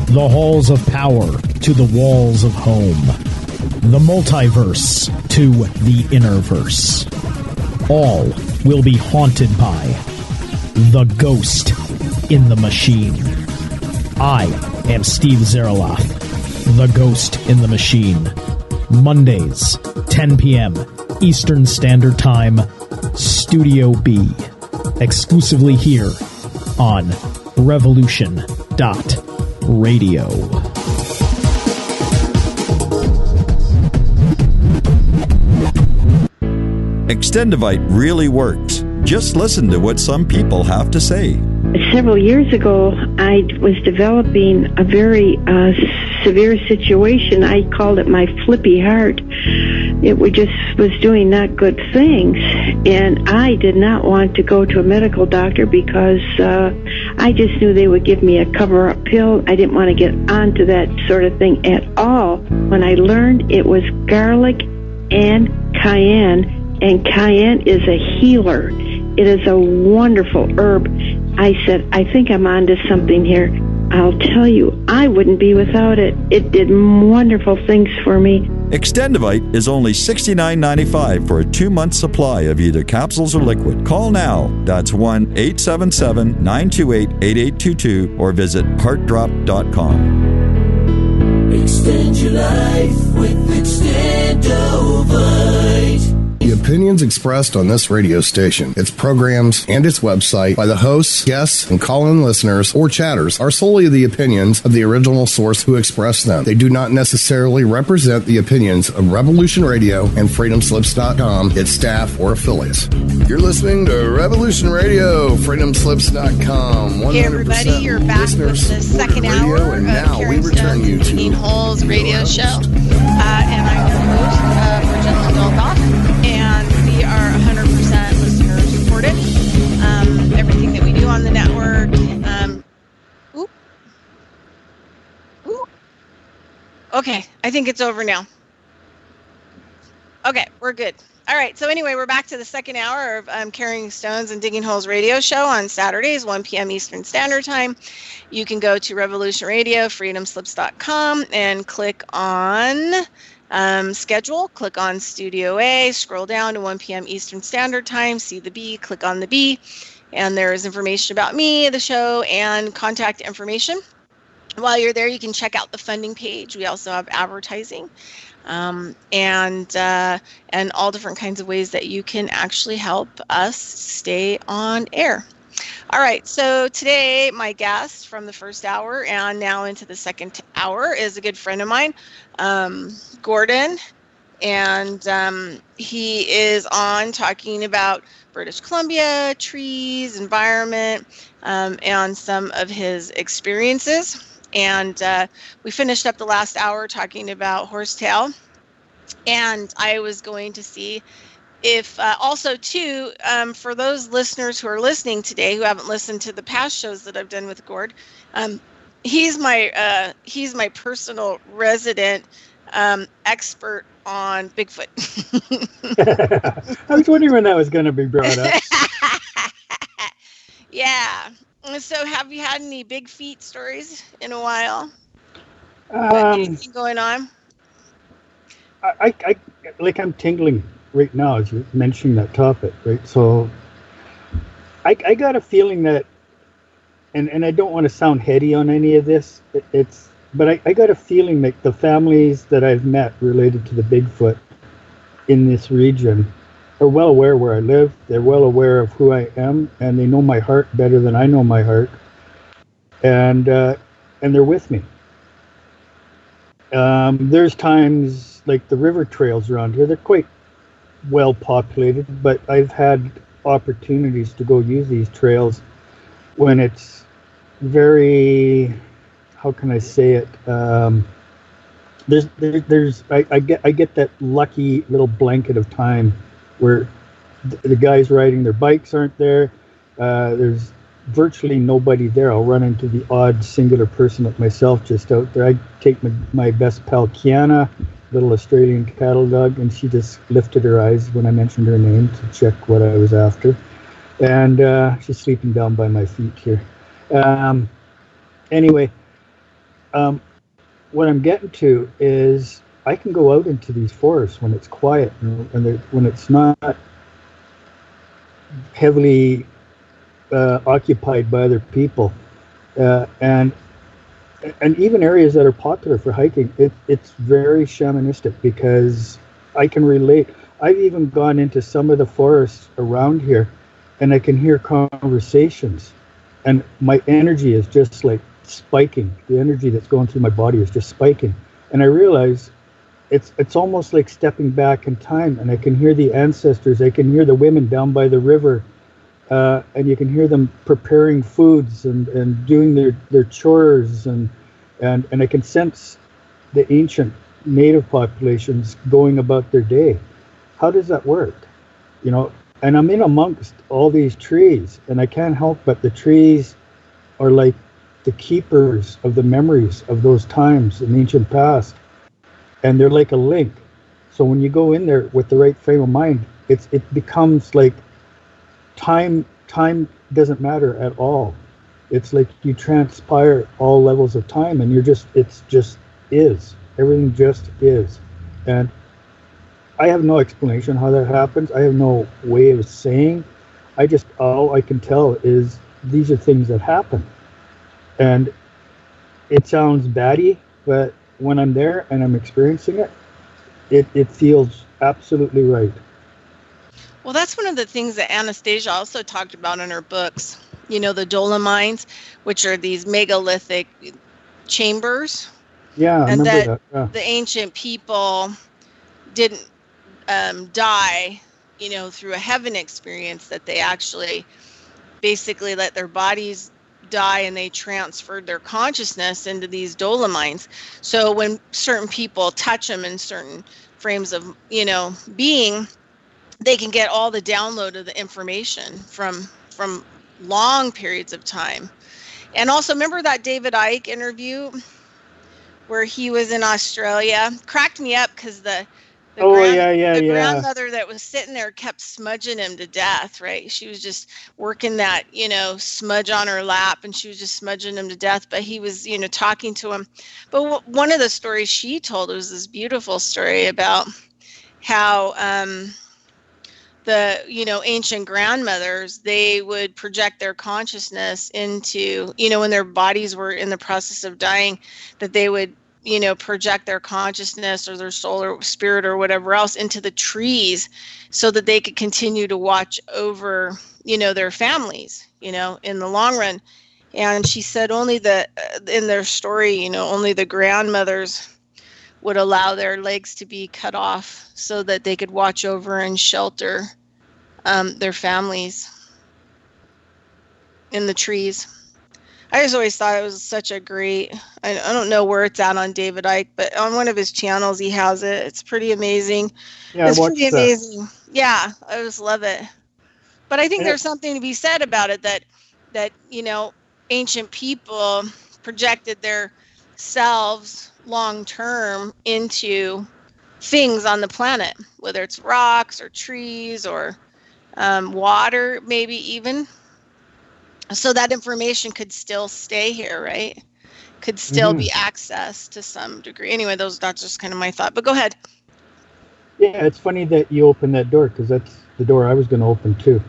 the halls of power to the walls of home, the multiverse to the innerverse, all will be haunted by the ghost in the machine. I am Steve Zerloff, the ghost in the machine. Mondays, 10 p.m. Eastern Standard Time, Studio B, exclusively here on Revolution.Radio. Extendivite really works. Just listen to what some people have to say. Several years ago, I was developing a very severe situation. I called it my flippy heart. It was doing not good things, and I did not want to go to a medical doctor because I just knew they would give me a cover-up pill. I didn't want to get onto that sort of thing at all. When I learned it was garlic and cayenne is a healer. It is a wonderful herb. I said, I think I'm onto something here. I'll tell you, I wouldn't be without it. It did wonderful things for me. Extendivite is only $69.95 for a 2-month supply of either capsules or liquid. Call now. That's 1-877-928-8822 or visit heartdrop.com. Extend your life with Extendivite. The opinions expressed on this radio station, its programs, and its website by the hosts, guests, and call-in listeners or chatters are solely the opinions of the original source who expressed them. They do not necessarily represent the opinions of Revolution Radio and freedomslips.com, its staff, or affiliates. You're listening to Revolution Radio, freedomslips.com. Hey everybody, you're back with the second hour and of now we return you to Digging Holes radio show. And I'm your host, Bridgette Lyn Dolgoff, and we are 100% listener supported. Everything that we do on the network. Okay, I think it's over now. Okay, we're good. All right, so anyway, we're back to the second hour of Carrying Stones and Digging Holes radio show on Saturdays, 1 p.m. Eastern Standard Time. You can go to Revolution Radio, freedomslips.com, and click on schedule, click on Studio A, scroll down to 1 p.m. Eastern Standard Time, see the B, click on the B, and there is information about me, the show, and contact information. While you're there, you can check out the funding page. We also have advertising. And all different kinds of ways that you can actually help us stay on air. All right, so today my guest from the first hour and now into the second hour is a good friend of mine, Gordon, and he is on talking about British Columbia, trees, environment, and some of his experiences. And we finished up the last hour talking about horsetail. And I was going to see if also, too, for those listeners who are listening today who haven't listened to the past shows that I've done with Gord, he's my personal resident expert on Bigfoot. I was wondering when that was going to be brought up. Yeah. So have you had any big feet stories in a while? Anything going on? I I'm tingling right now as you're mentioning that topic, right? So I got a feeling that, and I don't want to sound heady on any of this, but I got a feeling that the families that I've met related to the Bigfoot in this region are well aware where I live. They're well aware of who I am, and they know my heart better than I know my heart. And they're with me. There's times like the river trails around here, they're quite well populated, but I've had opportunities to go use these trails when it's very, how can I say it? I get that lucky little blanket of time where the guys riding their bikes aren't there. There's virtually nobody there. I'll run into the odd singular person like myself just out there. I take my best pal Kiana, little Australian cattle dog, and she just lifted her eyes when I mentioned her name to check what I was after. And she's sleeping down by my feet here. Anyway, what I'm getting to is I can go out into these forests when it's quiet and when it's not heavily occupied by other people, and even areas that are popular for hiking. It's very shamanistic because I can relate. I've even gone into some of the forests around here, and I can hear conversations, and my energy is just like spiking. The energy that's going through my body is just spiking, and I realize it's almost like stepping back in time, and I can hear the ancestors. I can hear the women down by the river. And you can hear them preparing foods and doing their chores, and I can sense the ancient native populations going about their day. How does that work? And I'm in amongst all these trees, and I can't help but the trees are like the keepers of the memories of those times in the ancient past, and they're like a link. So when you go in there with the right frame of mind, it becomes like time doesn't matter at all. It's like you transpire all levels of time, and it's just is. Everything just is. And I have no explanation how that happens. I have no way of saying. All I can tell is these are things that happen. And it sounds batty, but when I'm there and I'm experiencing it, it feels absolutely right. Well, that's one of the things that Anastasia also talked about in her books. You know, the Dolomites, which are these megalithic chambers. Yeah, I and remember that. Yeah. The ancient people didn't die, you know, through a heaven experience, that they actually basically let their bodies die and they transferred their consciousness into these Dolomites. So when certain people touch them in certain frames of, you know, being, they can get all the download of the information from long periods of time. And also, remember that David Icke interview where he was in Australia? Cracked me up because the grandmother that was sitting there kept smudging him to death, right? She was just working that, you know, smudge on her lap, and she was just smudging him to death. But he was, you know, talking to him. But one of the stories she told was this beautiful story about how the, you know, ancient grandmothers, they would project their consciousness into, you know, when their bodies were in the process of dying, that they would, you know, project their consciousness or their soul or spirit or whatever else into the trees so that they could continue to watch over, you know, their families, you know, in the long run. And she said only in their story, you know, only the grandmothers would allow their legs to be cut off so that they could watch over and shelter their families in the trees. I just always thought it was such a great, I don't know where it's at on David Icke, but on one of his channels he has it. It's pretty amazing. Yeah, it's pretty amazing. Yeah, I just love it. But I think there's something to be said about it, that, you know, ancient people projected their selves long term into things on the planet, whether it's rocks or trees or water, maybe even, so that information could still stay here, right? Could still be accessed to some degree. Anyway, that's just kind of my thought, but go ahead. Yeah, it's funny that you opened that door, because that's the door I was going to open too.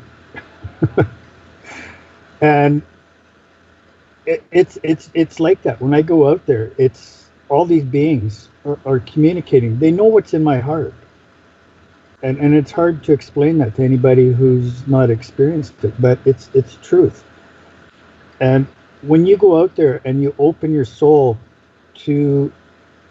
And it's like that when I go out there. It's all these beings are communicating. They know what's in my heart, and it's hard to explain that to anybody who's not experienced it, but it's truth. And when you go out there and you open your soul to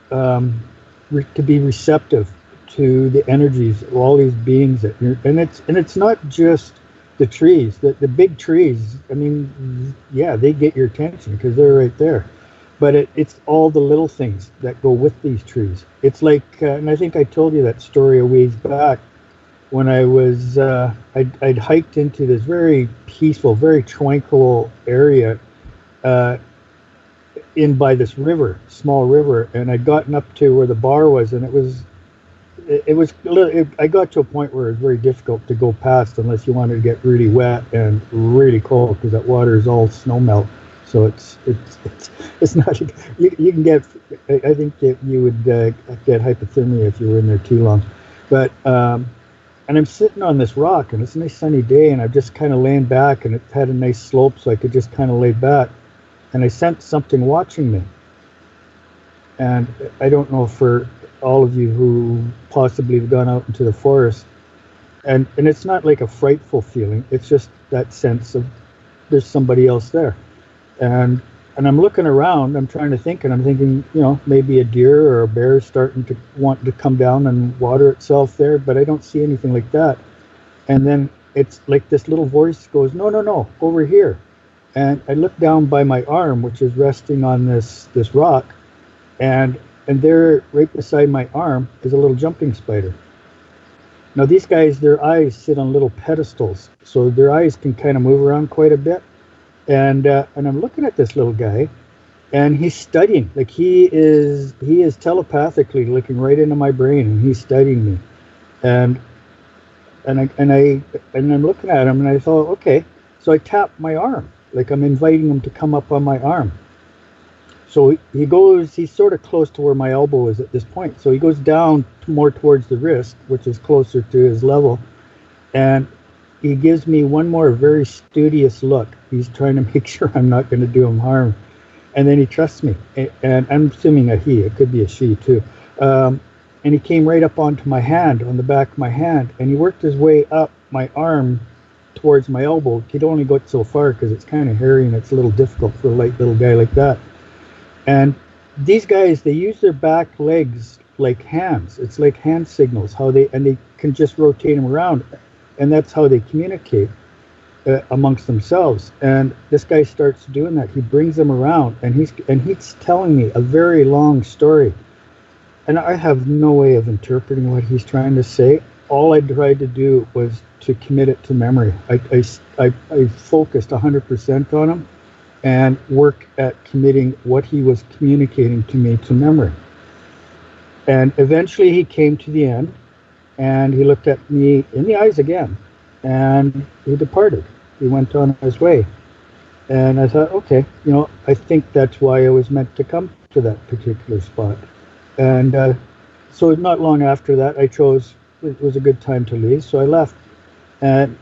be receptive to the energies of all these beings, and it's not just the trees, the big trees. I mean, yeah, they get your attention because they're right there, but it's all the little things that go with these trees. It's like, and I think I told you that story a ways back when I was, I'd hiked into this very peaceful, very tranquil area in by this river, small river, and I'd gotten up to where the bar was, and I got to a point where it was very difficult to go past unless you wanted to get really wet and really cold, because that water is all snow melt. So it's not, you can get, I think that you would get hypothermia if you were in there too long. But and I'm sitting on this rock, and it's a nice sunny day, and I'm just kind of laying back, and it had a nice slope, so I could just kind of lay back, and I sensed something watching me. And I don't know, for all of you who possibly have gone out into the forest, and it's not like a frightful feeling, it's just that sense of there's somebody else there. And I'm looking around, I'm trying to think, and I'm thinking, you know, maybe a deer or a bear is starting to want to come down and water itself there, but I don't see anything like that. And then it's like this little voice goes, no, over here. And I look down by my arm, which is resting on this rock, and there, right beside my arm, is a little jumping spider. Now these guys, their eyes sit on little pedestals, so their eyes can kind of move around quite a bit. And I'm looking at this little guy, and he's studying. Like he is telepathically looking right into my brain, and he's studying me. And I'm looking at him, and I thought, okay. So I tapped my arm, like I'm inviting him to come up on my arm. So he's sort of close to where my elbow is at this point. So he goes down more towards the wrist, which is closer to his level, and he gives me one more very studious look. He's trying to make sure I'm not going to do him harm. And then he trusts me. And I'm assuming a he. It could be a she, too. And he came right up onto my hand, on the back of my hand. And he worked his way up my arm towards my elbow. He'd only go so far because it's kind of hairy and it's a little difficult for a light little guy like that. And these guys, they use their back legs like hands. It's like hand signals, they can just rotate them around, and that's how they communicate amongst themselves. And this guy starts doing that. He brings them around, and he's telling me a very long story, and I have no way of interpreting what he's trying to say. All I tried to do was to commit it to memory. I focused 100% on him and work at committing what he was communicating to me to memory. And eventually he came to the end, and he looked at me in the eyes again, and he departed. He went on his way. And I thought, okay, I think that's why I was meant to come to that particular spot. And so not long after that, I chose, it was a good time to leave, so I left. And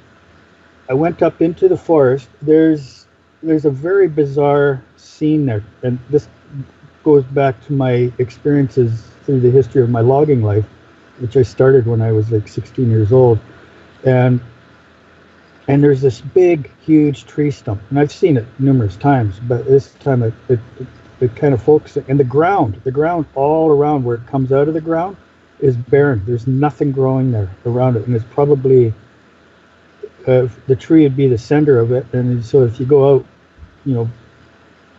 I went up into the forest. There's a very bizarre scene there, and this goes back to my experiences through the history of my logging life, which I started when I was like 16 years old. And there's this big, huge tree stump, and I've seen it numerous times, but this time it kind of focuses. And the ground all around where it comes out of the ground is barren. There's nothing growing there around it, and it's probably the tree would be the center of it. And so if you go out,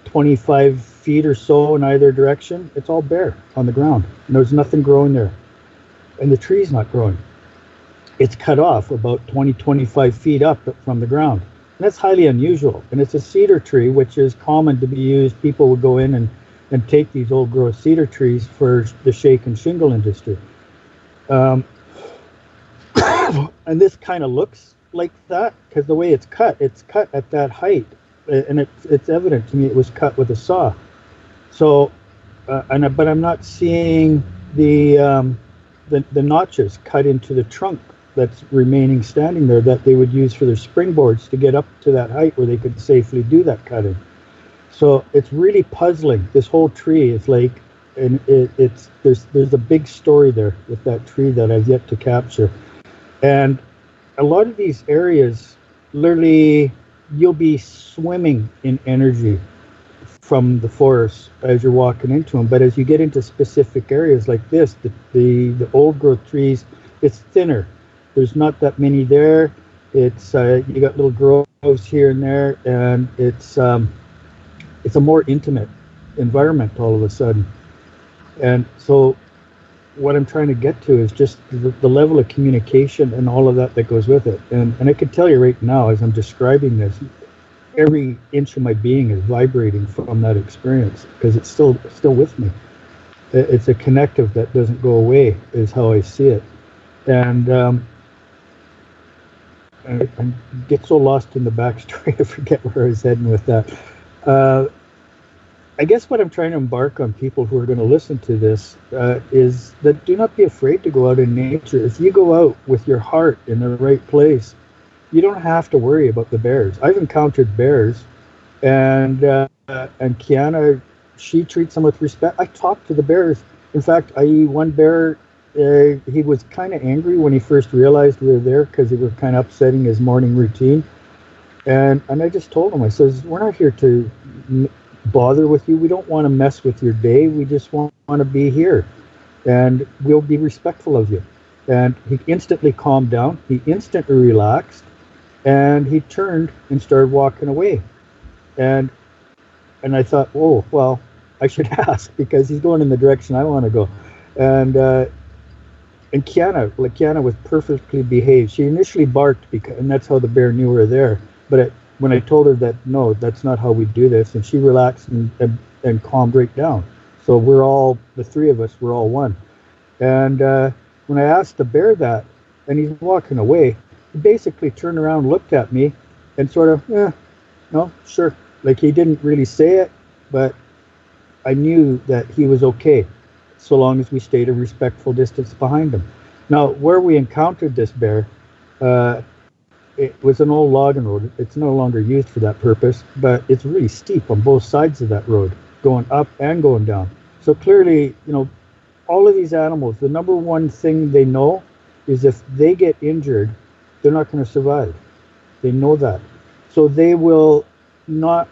25 feet or so in either direction, it's all bare on the ground, and there's nothing growing there, and the tree's not growing. It's cut off about 20-25 feet up from the ground, and that's highly unusual. And it's a cedar tree, which is common to be used. People would go in and take these old growth cedar trees for the shake and shingle industry. And this kind of looks like that because the way it's cut at that height, and it's evident to me it was cut with a saw. So, but I'm not seeing the notches cut into the trunk that's remaining standing there that they would use for their springboards to get up to that height where they could safely do that cutting. So it's really puzzling. This whole tree is like, and there's a big story there with that tree that I've yet to capture. And a lot of these areas, literally, you'll be swimming in energy from the forest as you're walking into them. But as you get into specific areas like this, the old growth trees, it's thinner. There's not that many there. It's you got little groves here and there, and it's a more intimate environment all of a sudden. And so what I'm trying to get to is just the level of communication and all of that goes with it. And I can tell you right now, as I'm describing this, every inch of my being is vibrating from that experience because it's still with me. It's a connective that doesn't go away, is how I see it. And I get so lost in the backstory, I forget where I was heading with that. I guess what I'm trying to embark on people who are going to listen to this is that do not be afraid to go out in nature. If you go out with your heart in the right place, you don't have to worry about the bears. I've encountered bears, and Kiana, she treats them with respect. I talk to the bears. In fact, one bear, he was kind of angry when he first realized we were there because we were kind of upsetting his morning routine. And I just told him, I says, we're not here to bother with you. We don't want to mess with your day. We just want to be here, and we'll be respectful of you. And he instantly calmed down. He instantly relaxed, and he turned and started walking away. And I thought, oh, well, I should ask because he's going in the direction I want to go. And Kiana was perfectly behaved. She initially barked and that's how the bear knew we were there. But when I told her that, no, that's not how we do this, and she relaxed and calmed right down. So the three of us, we're all one. And when I asked the bear that, and he's walking away, he basically turned around, looked at me, and sort of, no, sure. Like he didn't really say it, but I knew that he was okay, so long as we stayed a respectful distance behind him. Now, where we encountered this bear, it was an old logging road. It's no longer used for that purpose, but it's really steep on both sides of that road, going up and going down. So clearly, all of these animals, the number one thing they know is if they get injured, they're not going to survive. They know that. So they will not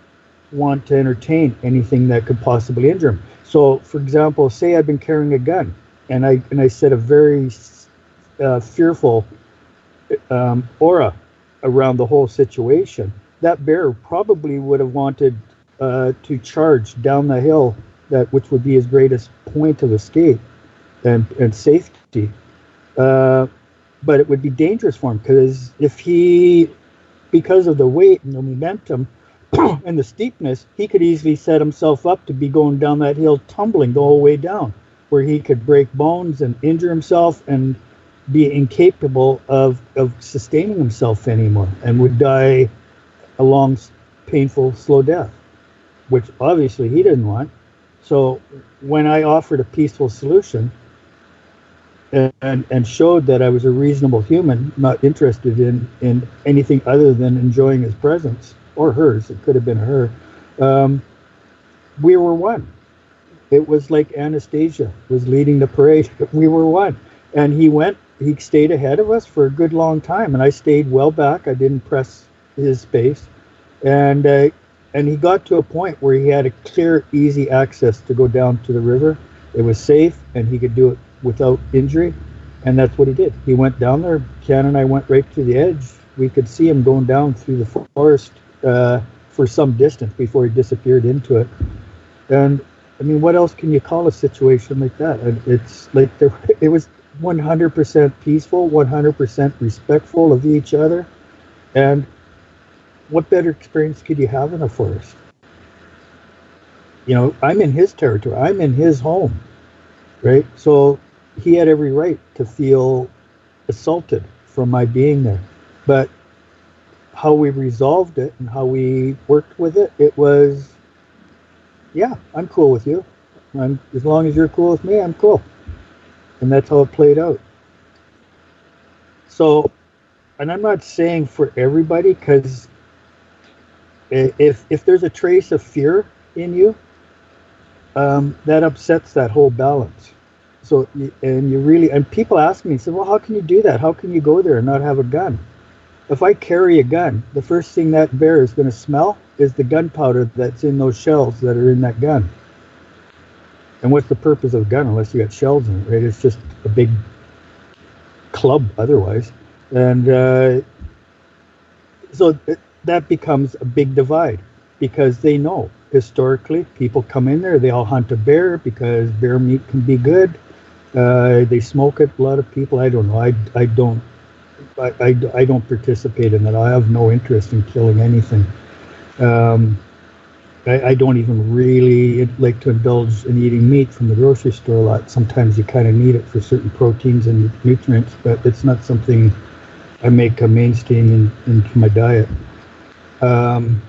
want to entertain anything that could possibly injure them. So, for example, say I've been carrying a gun, and I set a very fearful aura around the whole situation. That bear probably would have wanted to charge down the hill, which would be his greatest point of escape and safety. But it would be dangerous for him, because because of the weight and the momentum and the steepness, he could easily set himself up to be going down that hill, tumbling the whole way down, where he could break bones and injure himself and be incapable of sustaining himself anymore, and would die a long, painful, slow death, which obviously he didn't want. So when I offered a peaceful solution and showed that I was a reasonable human, not interested in anything other than enjoying his presence, or hers, it could have been her, we were one. It was like Anastasia was leading the parade. We were one. And he stayed ahead of us for a good long time, and I stayed well back. I didn't press his space. And he got to a point where he had a clear, easy access to go down to the river. It was safe, and he could do it without injury, and that's what he did. He went down there. Ken and I went right to the edge. We could see him going down through the forest for some distance before he disappeared into it. And I mean, what else can you call a situation like that? And it's like it was 100% peaceful, 100% respectful of each other. And what better experience could you have in a forest? You know, I'm in his territory. I'm in his home, right? So he had every right to feel assaulted from my being there. But how we resolved it and how we worked with it, it was, yeah, I'm cool with you. As long as you're cool with me, I'm cool. And that's how it played out. So, and I'm not saying for everybody, because if there's a trace of fear in you, that upsets that whole balance. So, and people ask me, say, well, how can you do that? How can you go there and not have a gun? If I carry a gun, the first thing that bear is going to smell is the gunpowder that's in those shells that are in that gun. And what's the purpose of a gun unless you got shells in it, right? It's just a big club otherwise. And so that becomes a big divide, because they know historically people come in there, they all hunt a bear because bear meat can be good. They smoke it, a lot of people. I don't know. I don't participate in that. I have no interest in killing anything. I don't even really like to indulge in eating meat from the grocery store a lot. Sometimes you kind of need it for certain proteins and nutrients, but it's not something I make a mainstream into my diet.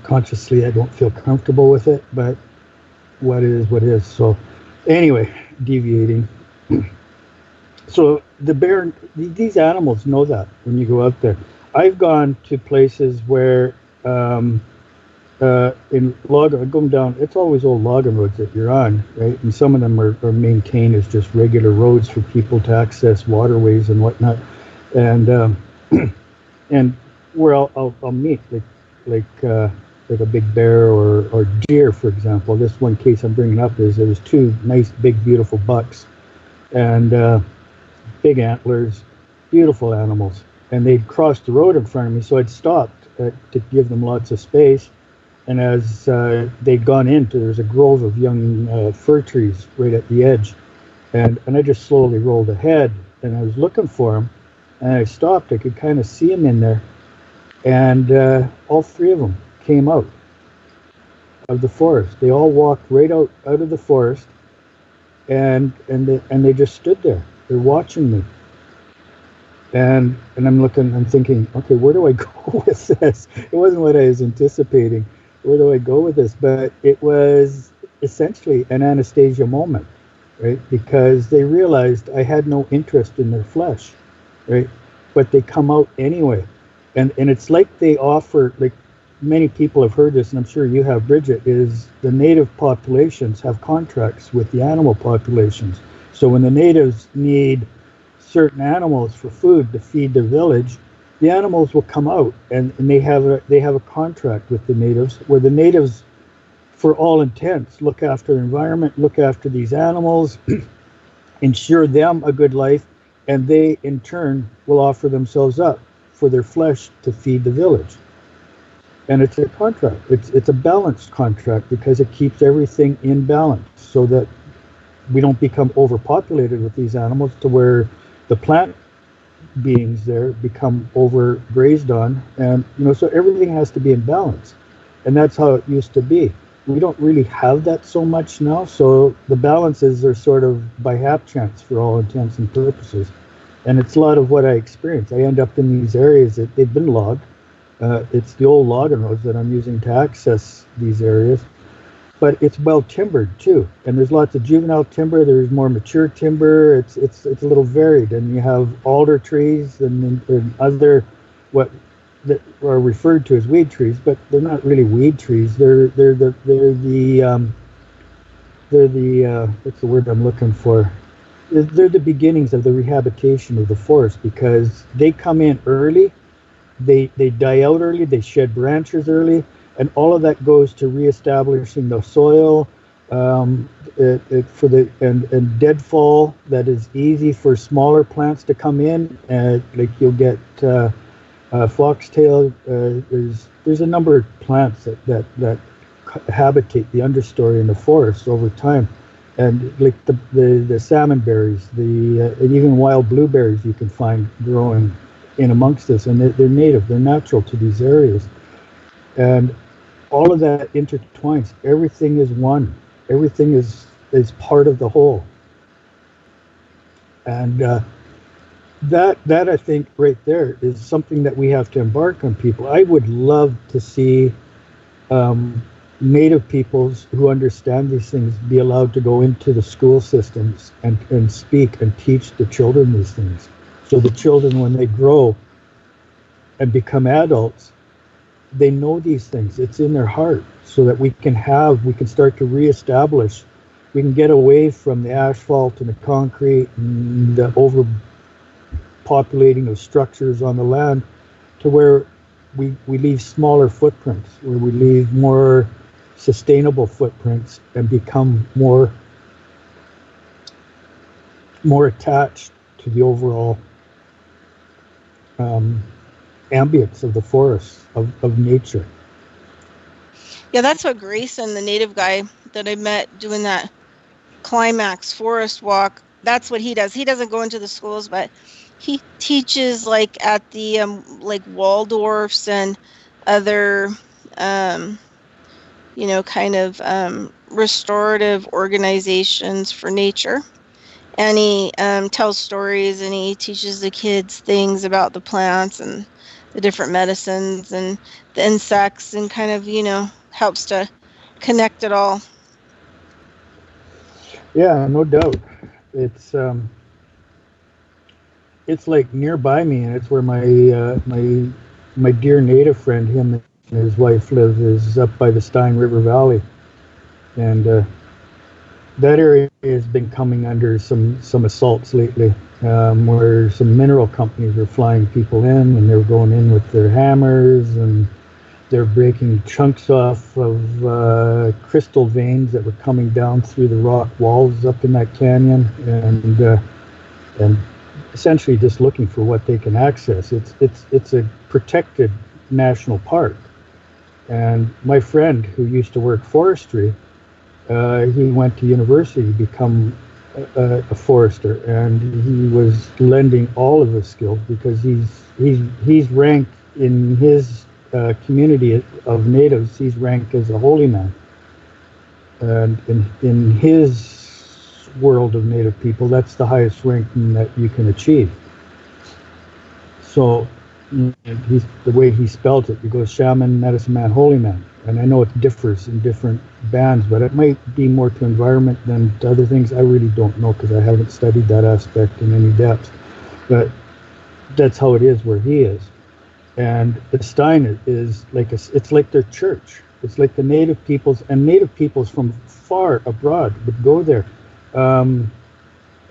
Consciously, I don't feel comfortable with it, but what is. So anyway, deviating. So the bear, these animals know that when you go out there. I've gone to places where in logging, going down, it's always old logging roads that you're on, right? And some of them are maintained as just regular roads for people to access waterways and whatnot. And and where I'll meet like a big bear or deer, for example. This one case I'm bringing up is there was two nice, big, beautiful bucks, and big antlers, beautiful animals. And they'd crossed the road in front of me, so I'd stopped to give them lots of space. And as they'd gone into, there's a grove of young fir trees right at the edge. And I just slowly rolled ahead, and I was looking for them. And I stopped. I could kind of see them in there. And all three of them came out of the forest. They all walked right out of the forest, and they just stood there. They're watching me. And I'm thinking, okay, where do I go with this? It wasn't what I was anticipating. Where do I go with this? But it was essentially an Anastasia moment, right? Because they realized I had no interest in their flesh, right? But they come out anyway. And it's like they offer, like many people have heard this, and I'm sure you have, Bridgette, is the native populations have contracts with the animal populations. So when the natives need certain animals for food to feed their village, the animals will come out, and they have a contract with the natives, where the natives, for all intents, look after the environment, look after these animals, ensure them a good life, and they in turn will offer themselves up for their flesh to feed the village. And it's a contract. It's a balanced contract, because it keeps everything in balance, so that we don't become overpopulated with these animals to where the plant beings there become overgrazed on, and so everything has to be in balance. And that's how it used to be. We don't really have that so much now, so the balances are sort of by hap chance for all intents and purposes. And it's a lot of what I experience. I end up in these areas that they've been logged. It's the old logging roads that I'm using to access these areas, but it's well timbered too. And there's lots of juvenile timber. There's more mature timber. It's a little varied, and you have alder trees and other what that are referred to as weed trees, but they're not really weed trees. They're the what's the word I'm looking for? They're the beginnings of the rehabilitation of the forest, because they come in early. They die out early, they shed branches early, and all of that goes to reestablishing the soil and deadfall that is easy for smaller plants to come in. Like you'll get foxtail. There's a number of plants that habitate the understory in the forest over time, and like the salmon berries, and even wild blueberries you can find growing in amongst this, and they're native, they're natural to these areas, and all of that intertwines. Everything is one. Everything is part of the whole, and that I think right there is something that we have to embark on people. I would love to see Native peoples who understand these things be allowed to go into the school systems and speak and teach the children these things. So the children, when they grow and become adults, they know these things. It's in their heart, so that we can start to reestablish. We can get away from the asphalt and the concrete and the overpopulating of structures on the land, to where we leave smaller footprints, where we leave more sustainable footprints and become more attached to the overall ambience of the forests, of nature. Yeah, that's what Grayson, the native guy that I met doing that climax forest walk, that's what he does. He doesn't go into the schools, but he teaches like at the like Waldorfs and other kind of restorative organizations for nature. And he tells stories, and he teaches the kids things about the plants and the different medicines and the insects, and kind of, helps to connect it all. Yeah, no doubt. It's like nearby me, and it's where my dear native friend, him and his wife live, is up by the Stein River Valley, and that area has been coming under some assaults lately, where some mineral companies are flying people in, and they're going in with their hammers, and they're breaking chunks off of crystal veins that were coming down through the rock walls up in that canyon, and essentially just looking for what they can access. It's a protected national park, and my friend who used to work forestry, he went to university to become a forester, and he was lending all of his skills, because he's ranked in his community of natives. He's ranked as a holy man, and in his world of native people, that's the highest ranking that you can achieve. So the way he spelled it, he goes shaman, medicine man, holy man. And I know it differs in different bands, but it might be more to environment than to other things. I really don't know, because I haven't studied that aspect in any depth. But that's how it is where he is. And the Stein is like it's like their church. It's like the native peoples, and native peoples from far abroad would go there.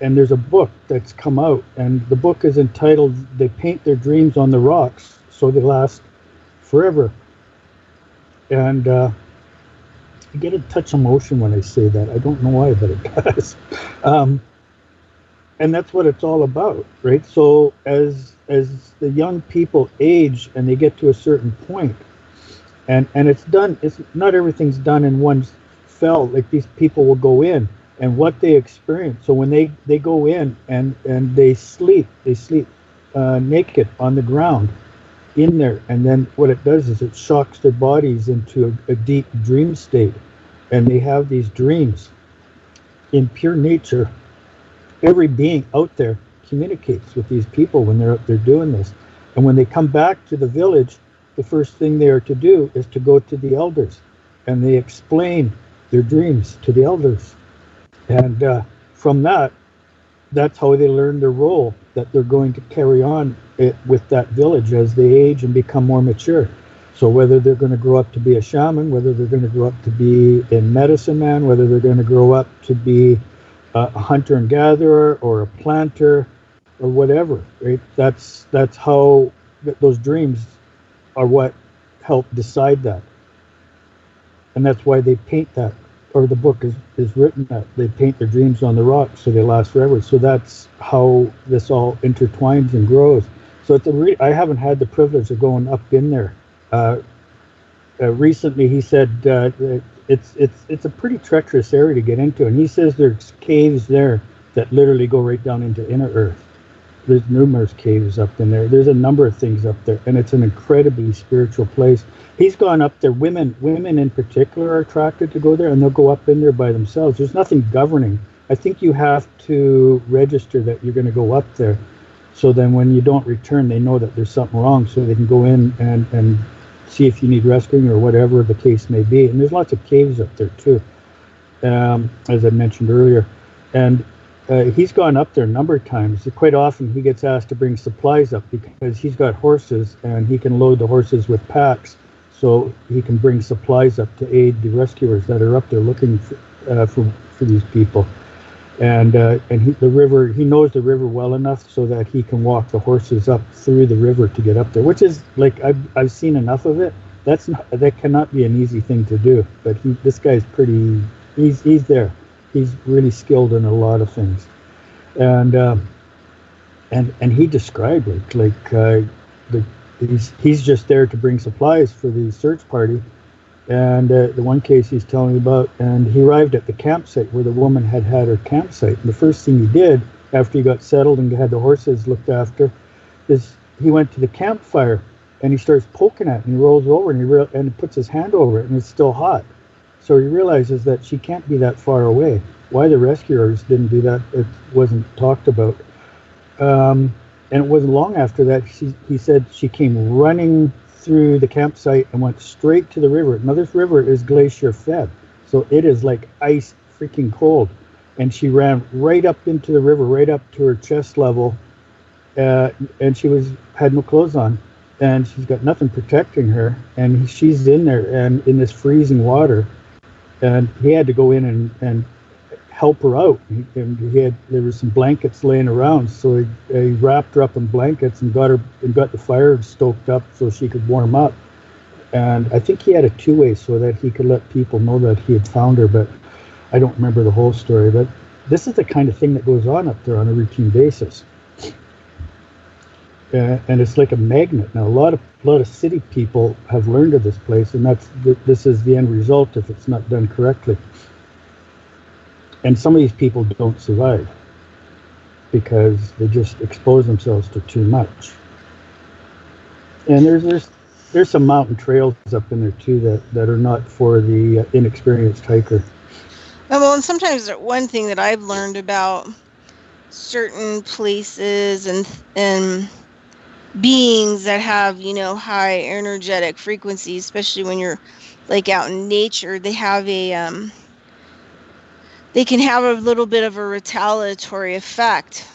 and there's a book that's come out, and the book is entitled "They Paint Their Dreams on the Rocks So They Last Forever." And I get a touch of emotion when I say that. I don't know why, but it does. And that's what it's all about, right? So as the young people age and they get to a certain point, and it's not everything's done in one fell. Like, these people will go in, and what they experience. So when they go in and they sleep naked on the ground in there, and then what it does is it shocks their bodies into a deep dream state, and they have these dreams. In pure nature, every being out there communicates with these people when they're out there doing this. And when they come back to the village, the first thing they are to do is to go to the elders, and they explain their dreams to the elders. And from that's how they learn their role that they're going to carry on with that village as they age and become more mature. So whether they're going to grow up to be a shaman, whether they're going to grow up to be a medicine man, whether they're going to grow up to be a hunter and gatherer or a planter or whatever, right? That's how those dreams are what help decide that. And that's why they paint that, or the book is written that they paint their dreams on the rocks so they last forever. So that's how this all intertwines and grows. So I haven't had the privilege of going up in there. Recently, he said it's a pretty treacherous area to get into, and he says there's caves there that literally go right down into inner earth. There's numerous caves up in there. There's a number of things up there, and it's an incredibly spiritual place. He's gone up there. Women in particular are attracted to go there, and they'll go up in there by themselves. There's nothing governing. I think you have to register that you're going to go up there. So then when you don't return, they know that there's something wrong, so they can go in and see if you need rescuing or whatever the case may be. And there's lots of caves up there too, as I mentioned earlier. And he's gone up there a number of times. Quite often he gets asked to bring supplies up because he's got horses, and he can load the horses with packs, so he can bring supplies up to aid the rescuers that are up there looking for these people. And he knows the river well enough so that he can walk the horses up through the river to get up there, which is, like, I've seen enough of it. That cannot be an easy thing to do. But this guy's he's there. He's really skilled in a lot of things. And he described it he's just there to bring supplies for the search party. And the one case he's telling me about, and he arrived at the campsite where the woman had her campsite. And the first thing he did after he got settled and had the horses looked after is he went to the campfire, and he starts poking at it, and he rolls over, and he puts his hand over it, and it's still hot. So he realizes that she can't be that far away. Why the rescuers didn't do that, it wasn't talked about. And it wasn't long after that, he said she came running through the campsite and went straight to the river. Now, this river is glacier fed, so it is like ice freaking cold. And she ran right up into the river, right up to her chest level, and she had no clothes on, and she's got nothing protecting her, and she's in there and in this freezing water, and he had to go in and help her out. There was some blankets laying around, so he wrapped her up in blankets and got the fire stoked up so she could warm up. And I think he had a two-way so that he could let people know that he had found her, but I don't remember the whole story. But this is the kind of thing that goes on up there on a routine basis. And it's like a magnet. Now, a lot of city people have learned of this place, and this is the end result if it's not done correctly. And some of these people don't survive because they just expose themselves to too much. And there's some mountain trails up in there too that are not for the inexperienced hiker. Well, and sometimes one thing that I've learned about certain places and beings that have, high energetic frequencies, especially when you're like out in nature, they have they can have a little bit of a retaliatory effect.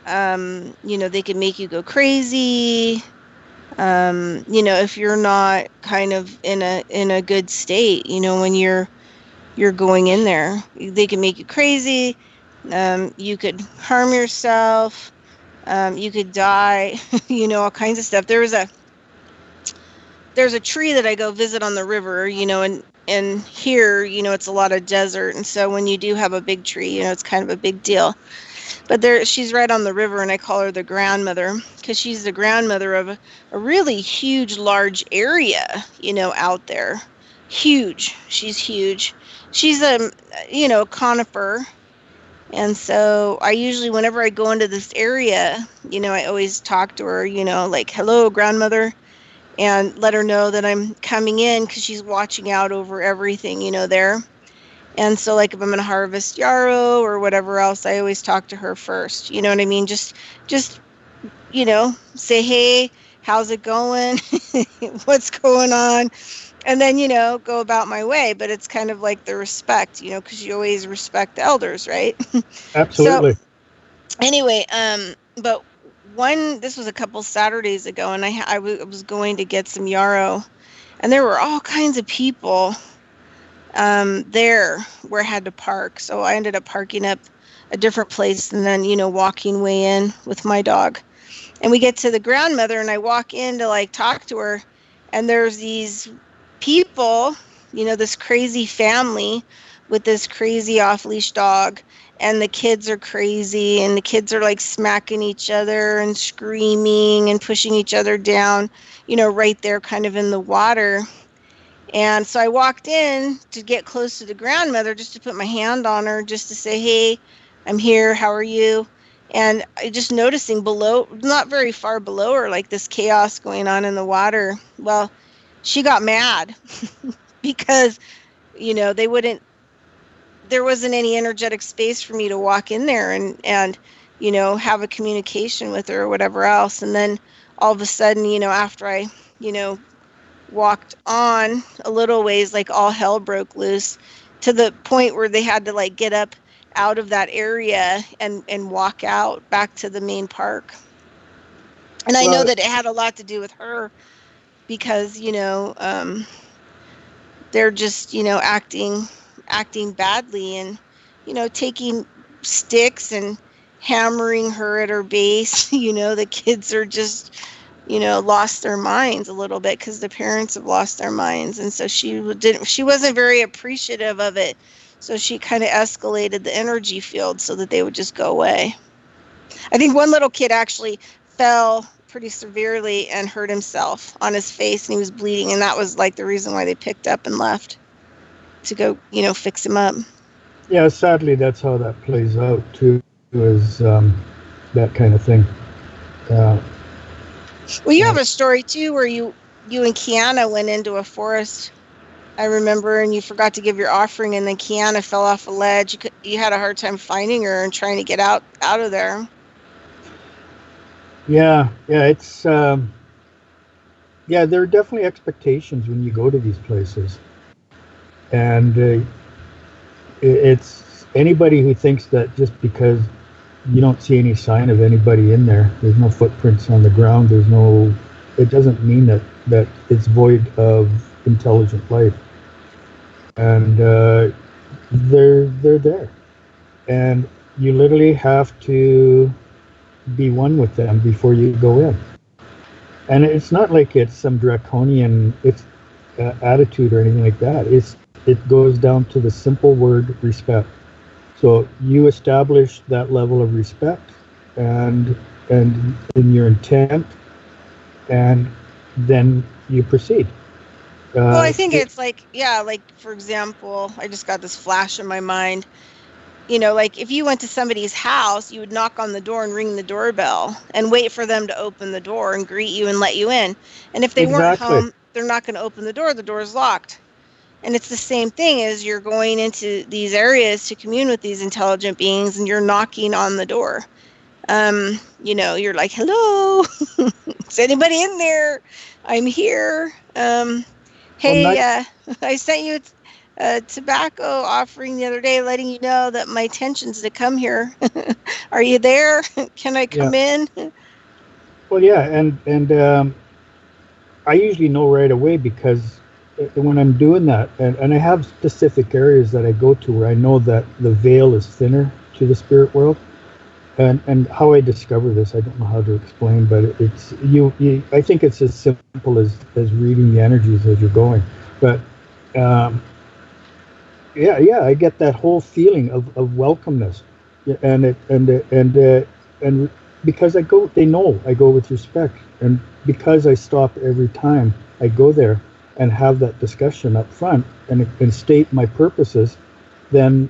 They can make you go crazy. If you're not kind of in a good state, when you're going in there, they can make you crazy. You could harm yourself. You could die. All kinds of stuff. There's a tree that I go visit on the river, and here, it's a lot of desert. And so when you do have a big tree, it's kind of a big deal. But she's right on the river, and I call her the grandmother because she's the grandmother of a really huge, large area, out there. Huge. She's huge. She's a conifer. And so I usually, whenever I go into this area, I always talk to her, like, hello, grandmother, and let her know that I'm coming in because she's watching out over everything, there. And so, like, if I'm going to harvest yarrow or whatever else, I always talk to her first. You know what I mean? Just say, hey, how's it going? What's going on? And then, go about my way. But it's kind of like the respect, because you always respect the elders, right? Absolutely. So, anyway, but this was a couple Saturdays ago, and I was going to get some yarrow, and there were all kinds of people there where I had to park. So I ended up parking up a different place and then, walking way in with my dog. And we get to the grandmother, and I walk in to, like, talk to her, and there's these people, this crazy family with this crazy off-leash dog, and the kids are crazy, and the kids are, like, smacking each other and screaming and pushing each other down, right there kind of in the water. And so I walked in to get close to the grandmother just to put my hand on her, just to say, hey, I'm here, how are you? And I just noticing below, not very far below her, like this chaos going on in the water. Well, she got mad because, there wasn't any energetic space for me to walk in there and have a communication with her or whatever else. And then all of a sudden, after I, walked on a little ways, like, all hell broke loose to the point where they had to, like, get up out of that area and walk out back to the main park. And I know that it had a lot to do with her because, they're just, acting badly and, taking sticks and hammering her at her base. The kids are just, lost their minds a little bit because the parents have lost their minds. And so she wasn't very appreciative of it. So she kind of escalated the energy field so that they would just go away. I think one little kid actually fell pretty severely and hurt himself on his face, and he was bleeding. And that was, like, the reason why they picked up and left to go, fix him up. Yeah, sadly, that's how that plays out, too, is that kind of thing. Well, you have a story, too, where you and Kiana went into a forest, I remember, and you forgot to give your offering, and then Kiana fell off a ledge. You had a hard time finding her and trying to get out of there. Yeah, it's... there are definitely expectations when you go to these places. And it's anybody who thinks that just because you don't see any sign of anybody in there's no footprints on the ground, it doesn't mean that it's void of intelligent life. And they're there. And you literally have to be one with them before you go in. And it's not like it's some draconian attitude or anything like that. It goes down to the simple word respect. So you establish that level of respect and in your intent, and then you proceed. Well, I think it's like, for example, I just got this flash in my mind. Like if you went to somebody's house, you would knock on the door and ring the doorbell and wait for them to open the door and greet you and let you in. And if they weren't home, they're not going to open the door is locked. And it's the same thing as you're going into these areas to commune with these intelligent beings, and you're knocking on the door. You're like, hello, is anybody in there? I'm here. Hey, I sent you a tobacco offering the other day, letting you know that my intention's to come here. Are you there? Can I come in? Well, yeah, and I usually know right away because when I'm doing that, and I have specific areas that I go to where I know that the veil is thinner to the spirit world. And how I discover this, I don't know how to explain, but it's you I think it's as simple as reading the energies as you're going. But yeah, I get that whole feeling of welcomeness, and because they know I go with respect, and because I stop every time I go there and have that discussion up front and state my purposes, then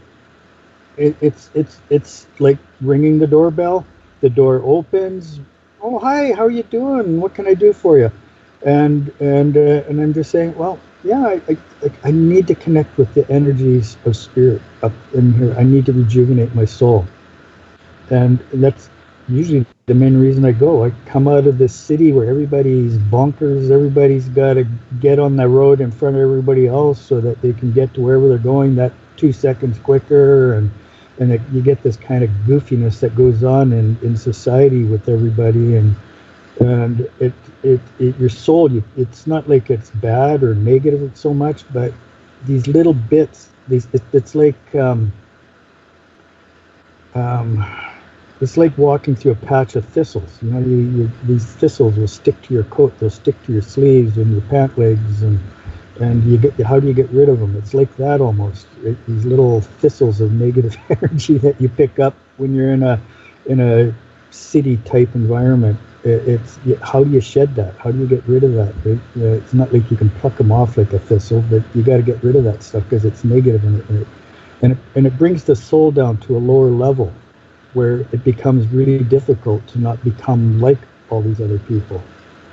it's like ringing the doorbell. The door opens. Oh, hi, how are you doing? What can I do for you? And I'm just saying, well, yeah, I need to connect with the energies of spirit up in here. I need to rejuvenate my soul, and that's usually the main reason I go. I come out of this city where everybody's bonkers. Everybody's got to get on the road in front of everybody else so that they can get to wherever they're going that 2 seconds quicker, and you get this kind of goofiness that goes on in society with everybody, and it your soul, it's not like it's bad or negative so much, but these little bits, it's like it's like walking through a patch of thistles. You know, these thistles will stick to your coat, they'll stick to your sleeves and your pant legs, and how do you get rid of them? It's like that almost. These little thistles of negative energy that you pick up when you're in a city type environment. It's how do you shed that? How do you get rid of that? It's not like you can pluck them off like a thistle, but you got to get rid of that stuff because it's negative, and it brings the soul down to a lower level where it becomes really difficult to not become like all these other people.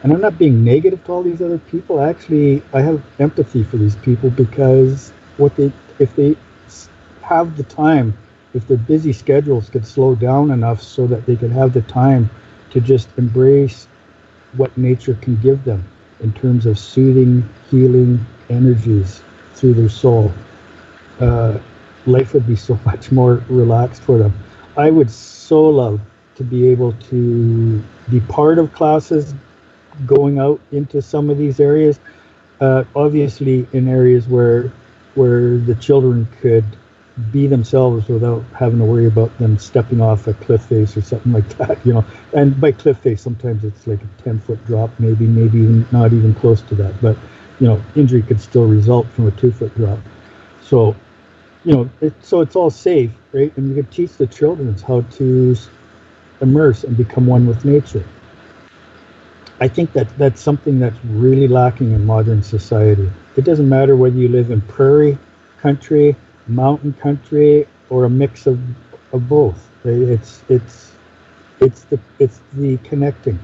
And I'm not being negative to all these other people. Actually, I have empathy for these people because if they have the time, if their busy schedules could slow down enough so that they could have the time to just embrace what nature can give them in terms of soothing, healing energies through their soul, life would be so much more relaxed for them. I would so love to be able to be part of classes going out into some of these areas, obviously in areas where the children could be themselves without having to worry about them stepping off a cliff face or something like that, you know. And by cliff face, sometimes it's like a 10-foot drop, maybe even not even close to that, but you know, injury could still result from a 2-foot drop. So, you know, it's all safe, right? And you could teach the children how to immerse and become one with nature. I think that's something that's really lacking in modern society. It doesn't matter whether you live in prairie country, mountain country, or a mix of both. It's the connecting.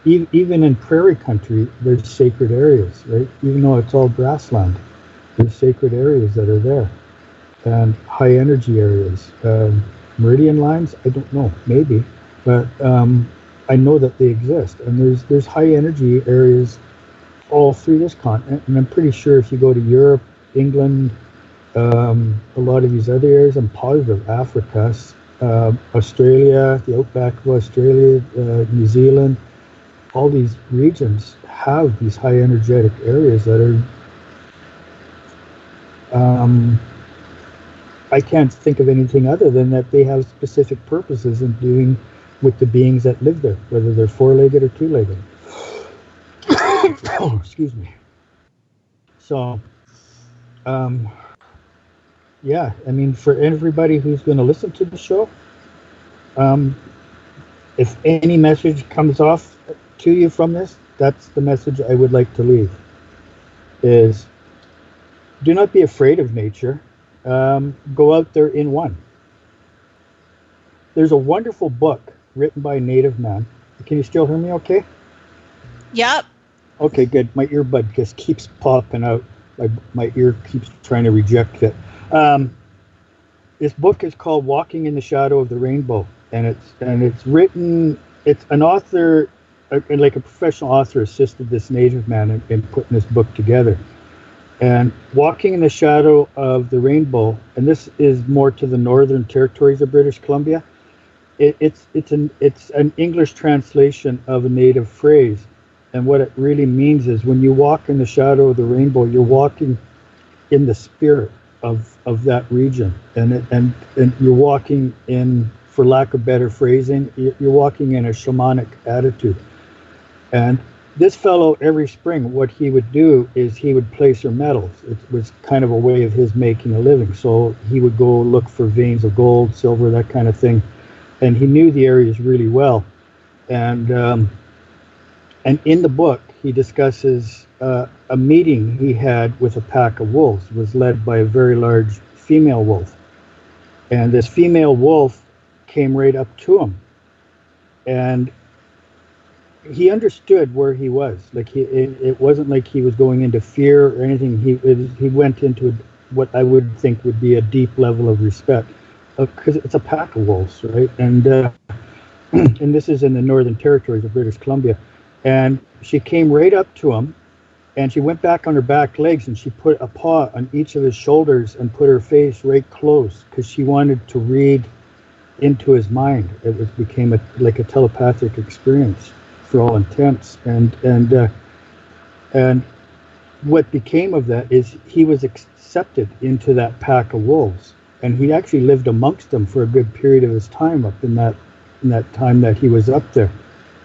Even in prairie country, there's sacred areas, right? Even though it's all grassland, there's sacred areas that are there, and high energy areas. Meridian lines, I don't know, maybe, but I know that they exist, and there's high energy areas all through this continent, and I'm pretty sure if you go to Europe, England, a lot of these other areas, I'm positive, Africa, Australia, the outback of Australia, New Zealand, all these regions have these high energetic areas that are, I can't think of anything other than that they have specific purposes in doing with the beings that live there, whether they're four-legged or two-legged. Oh, excuse me. So, yeah, I mean, for everybody who's going to listen to the show, if any message comes off to you from this, that's the message I would like to leave, is do not be afraid of nature. Go out there in one. There's a wonderful book written by a native man. Can you still hear me okay? Yep. Okay, good. My earbud just keeps popping out. My ear keeps trying to reject it. This book is called Walking in the Shadow of the Rainbow, and it's written. It's an author, like a professional author, assisted this native man in putting this book together. And Walking in the Shadow of the Rainbow, and this is more to the northern territories of British Columbia. It's an English translation of a native phrase, and what it really means is when you walk in the shadow of the rainbow, you're walking in the spirit of that region, and you're walking in, for lack of better phrasing, you're walking in a shamanic attitude. And this fellow, every spring, what he would do is he would placer metals. It was kind of a way of his making a living. So he would go look for veins of gold, silver, that kind of thing, and he knew the areas really well. And in the book, he discusses a meeting he had with a pack of wolves. It was led by a very large female wolf. And this female wolf came right up to him. And he understood where he was. Like it wasn't like he was going into fear or anything. He went into what I would think would be a deep level of respect, because it's a pack of wolves, right? And and this is in the Northern Territories of British Columbia. And she came right up to him, and she went back on her back legs, and she put a paw on each of his shoulders and put her face right close, because she wanted to read into his mind. Became like a telepathic experience for all intents. And what became of that is he was accepted into that pack of wolves, and he actually lived amongst them for a good period of his time up in that time that he was up there.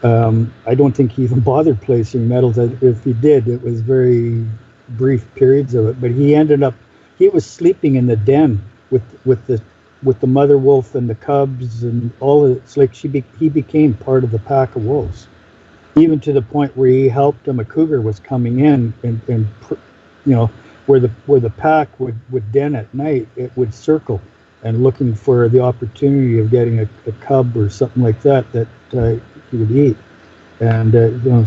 I don't think he even bothered placing metals. If he did, it was very brief periods of it. But he was sleeping in the den with the mother wolf and the cubs and all of it. It's like he became part of the pack of wolves, even to the point where he helped him. A cougar was coming in, and you know, where the pack would den at night, it would circle and looking for the opportunity of getting a cub or something like that he would eat. And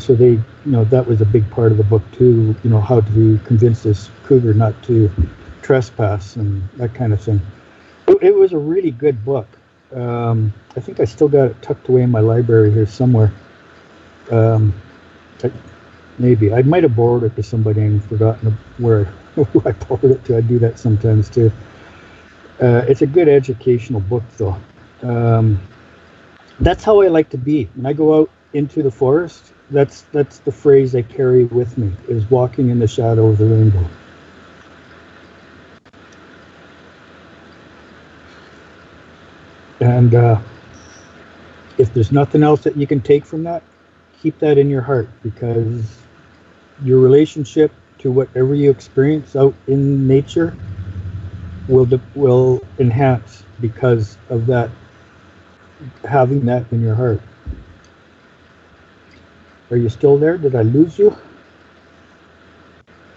so they, that was a big part of the book too, how to convince this cougar not to trespass and that kind of thing. It was a really good book. I think I still got it tucked away in my library here somewhere. Maybe I might have borrowed it to somebody and forgotten who I borrowed it to. I do that sometimes too. It's a good educational book, though. That's how I like to be when I go out into the forest. That's the phrase I carry with me, is walking in the shadow of the rainbow. And if there's nothing else that you can take from that, keep that in your heart, because your relationship to whatever you experience out in nature will enhance because of that, having that in your heart. Are you still there? Did I lose you?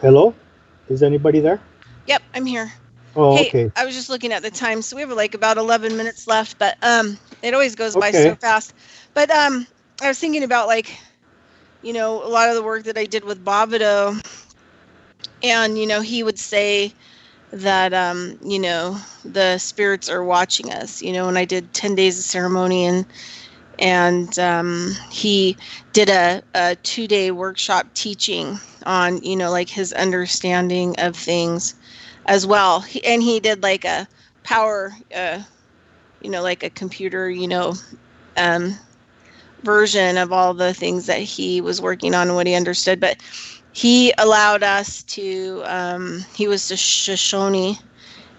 Hello? Is anybody there? Yep, I'm here. Oh, hey, okay. I was just looking at the time, so we have like about 11 minutes left, but it always goes by so fast. But I was thinking about a lot of the work that I did with Bobido, and he would say that the spirits are watching us. When I did 10 days of ceremony, and he did a 2-day workshop teaching on his understanding of things as well. And he did like a power like a computer version of all the things that he was working on and what he understood. But he allowed us to he was the Shoshone,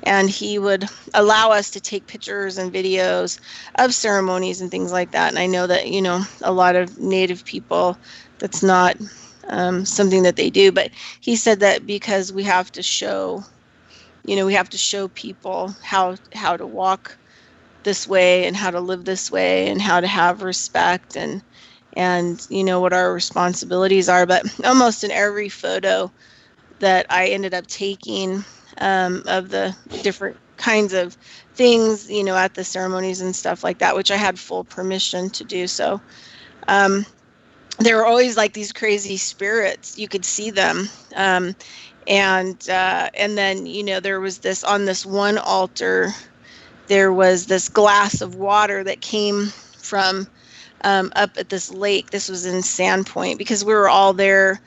and he would allow us to take pictures and videos of ceremonies and things like that. And I know that a lot of Native people, that's not something that they do, but he said that because we have to show people how to walk this way and how to live this way and how to have respect and what our responsibilities are. But almost in every photo that I ended up taking of the different kinds of things, at the ceremonies and stuff like that, which I had full permission to do. So there were always like these crazy spirits. You could see them. And then, there was this, on this one altar, there was this glass of water that came from up at this lake. This was in Sandpoint, because we were all there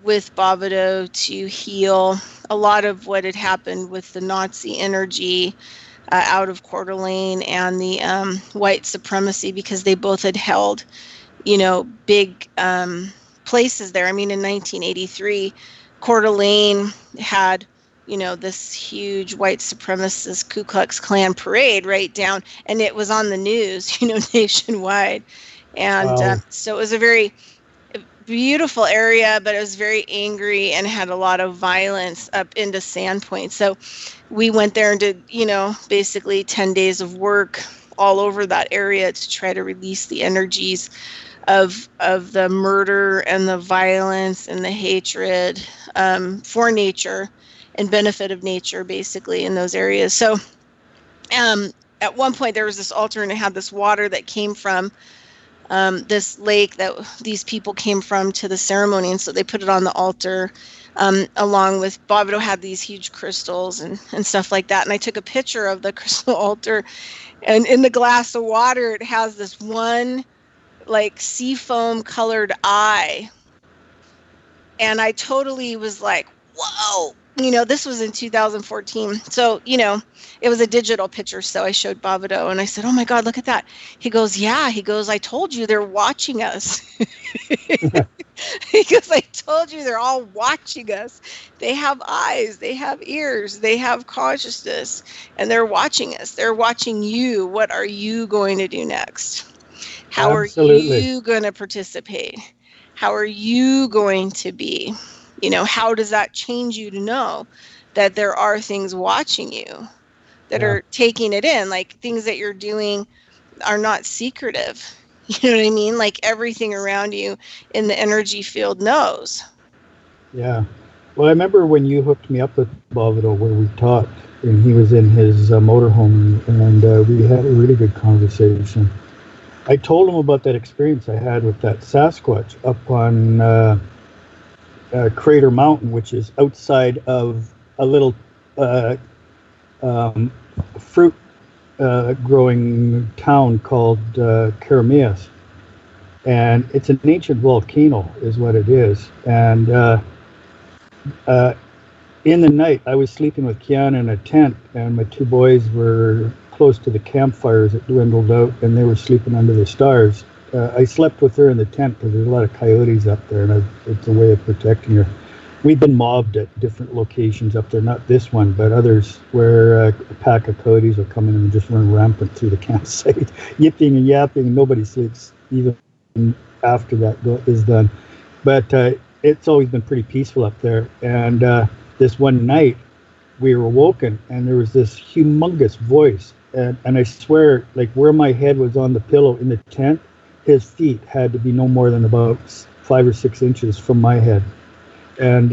with Bobido to heal a lot of what had happened with the Nazi energy out of Coeur d'Alene and the white supremacy, because they both had held, big places there. I mean, in 1983, Coeur d'Alene had this huge white supremacist Ku Klux Klan parade right down, and it was on the news, nationwide. And Wow. so it was a very beautiful area, but it was very angry and had a lot of violence up into Sandpoint. So we went there and did, basically 10 days of work all over that area to try to release the energies of the murder and the violence and the hatred for nature and benefit of nature, basically, in those areas. So at one point there was this altar, and it had this water that came from this lake that these people came from to the ceremony, and so they put it on the altar along with Bobbito had these huge crystals and stuff like that. And I took a picture of the crystal altar, and in the glass of water it has this one like seafoam colored eye, and I totally was like, whoa. This was in 2014. So, it was a digital picture. So I showed Bobbito and I said, oh my God, look at that. He goes, yeah. He goes, I told you they're watching us. He goes, I told you they're all watching us. They have eyes, they have ears, they have consciousness, and they're watching us. They're watching you. What are you going to do next? How Absolutely. are you going to participate? How are you going to be? How does that change you to know that there are things watching you that are taking it in? Like, things that you're doing are not secretive. You know what I mean? Like, everything around you in the energy field knows. Yeah. Well, I remember when you hooked me up with Bobbito, where we talked, and he was in his motorhome, and we had a really good conversation. I told him about that experience I had with that Sasquatch up on Crater Mountain, which is outside of a little fruit growing town called Carameas. And it's an ancient volcano is what it is. And in the night, I was sleeping with Kiana in a tent, and my two boys were close to the campfires that dwindled out, and they were sleeping under the stars. I slept with her in the tent because there's a lot of coyotes up there, and it's a way of protecting her. We've been mobbed at different locations up there, not this one, but others, where a pack of coyotes will come in and just run rampant through the campsite, yipping and yapping, and nobody sleeps even after that is done. But it's always been pretty peaceful up there. And this one night, we were woken, and there was this humongous voice. And I swear, like, where my head was on the pillow in the tent, his feet had to be no more than about 5 or 6 inches from my head. And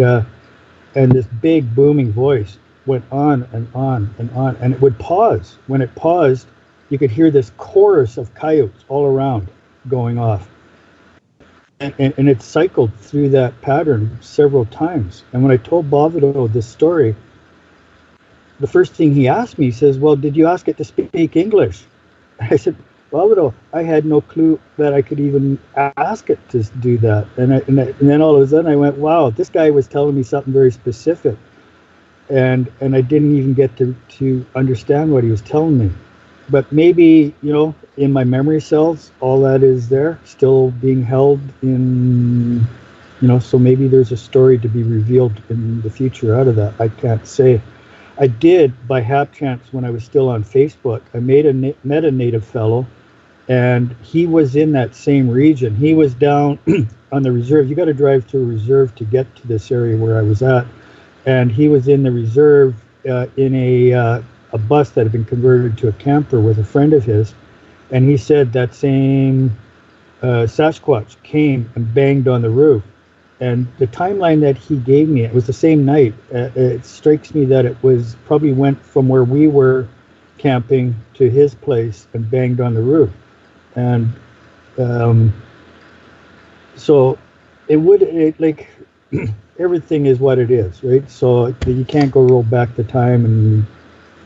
this big booming voice went on and on and on, and it would pause. When it paused, you could hear this chorus of coyotes all around going off. And it cycled through that pattern several times. And when I told Bobbito this story, the first thing he asked me, he says, well, did you ask it to speak English? I said, Bobbito, I had no clue that I could even ask it to do that. And then all of a sudden I went, wow, this guy was telling me something very specific. And I didn't even get to understand what he was telling me. But maybe, in my memory cells, all that is there, still being held in, so maybe there's a story to be revealed in the future out of that. I can't say. I did, by hap chance, when I was still on Facebook, I met a native fellow, and he was in that same region. He was down on the reserve. You got to drive through a reserve to get to this area where I was at. And he was in the reserve in a bus that had been converted to a camper with a friend of his. And he said that same Sasquatch came and banged on the roof. And the timeline that he gave me, it was the same night. It strikes me that it was probably went from where we were camping to his place and banged on the roof. And so everything is what it is, right? So you can't go roll back the time and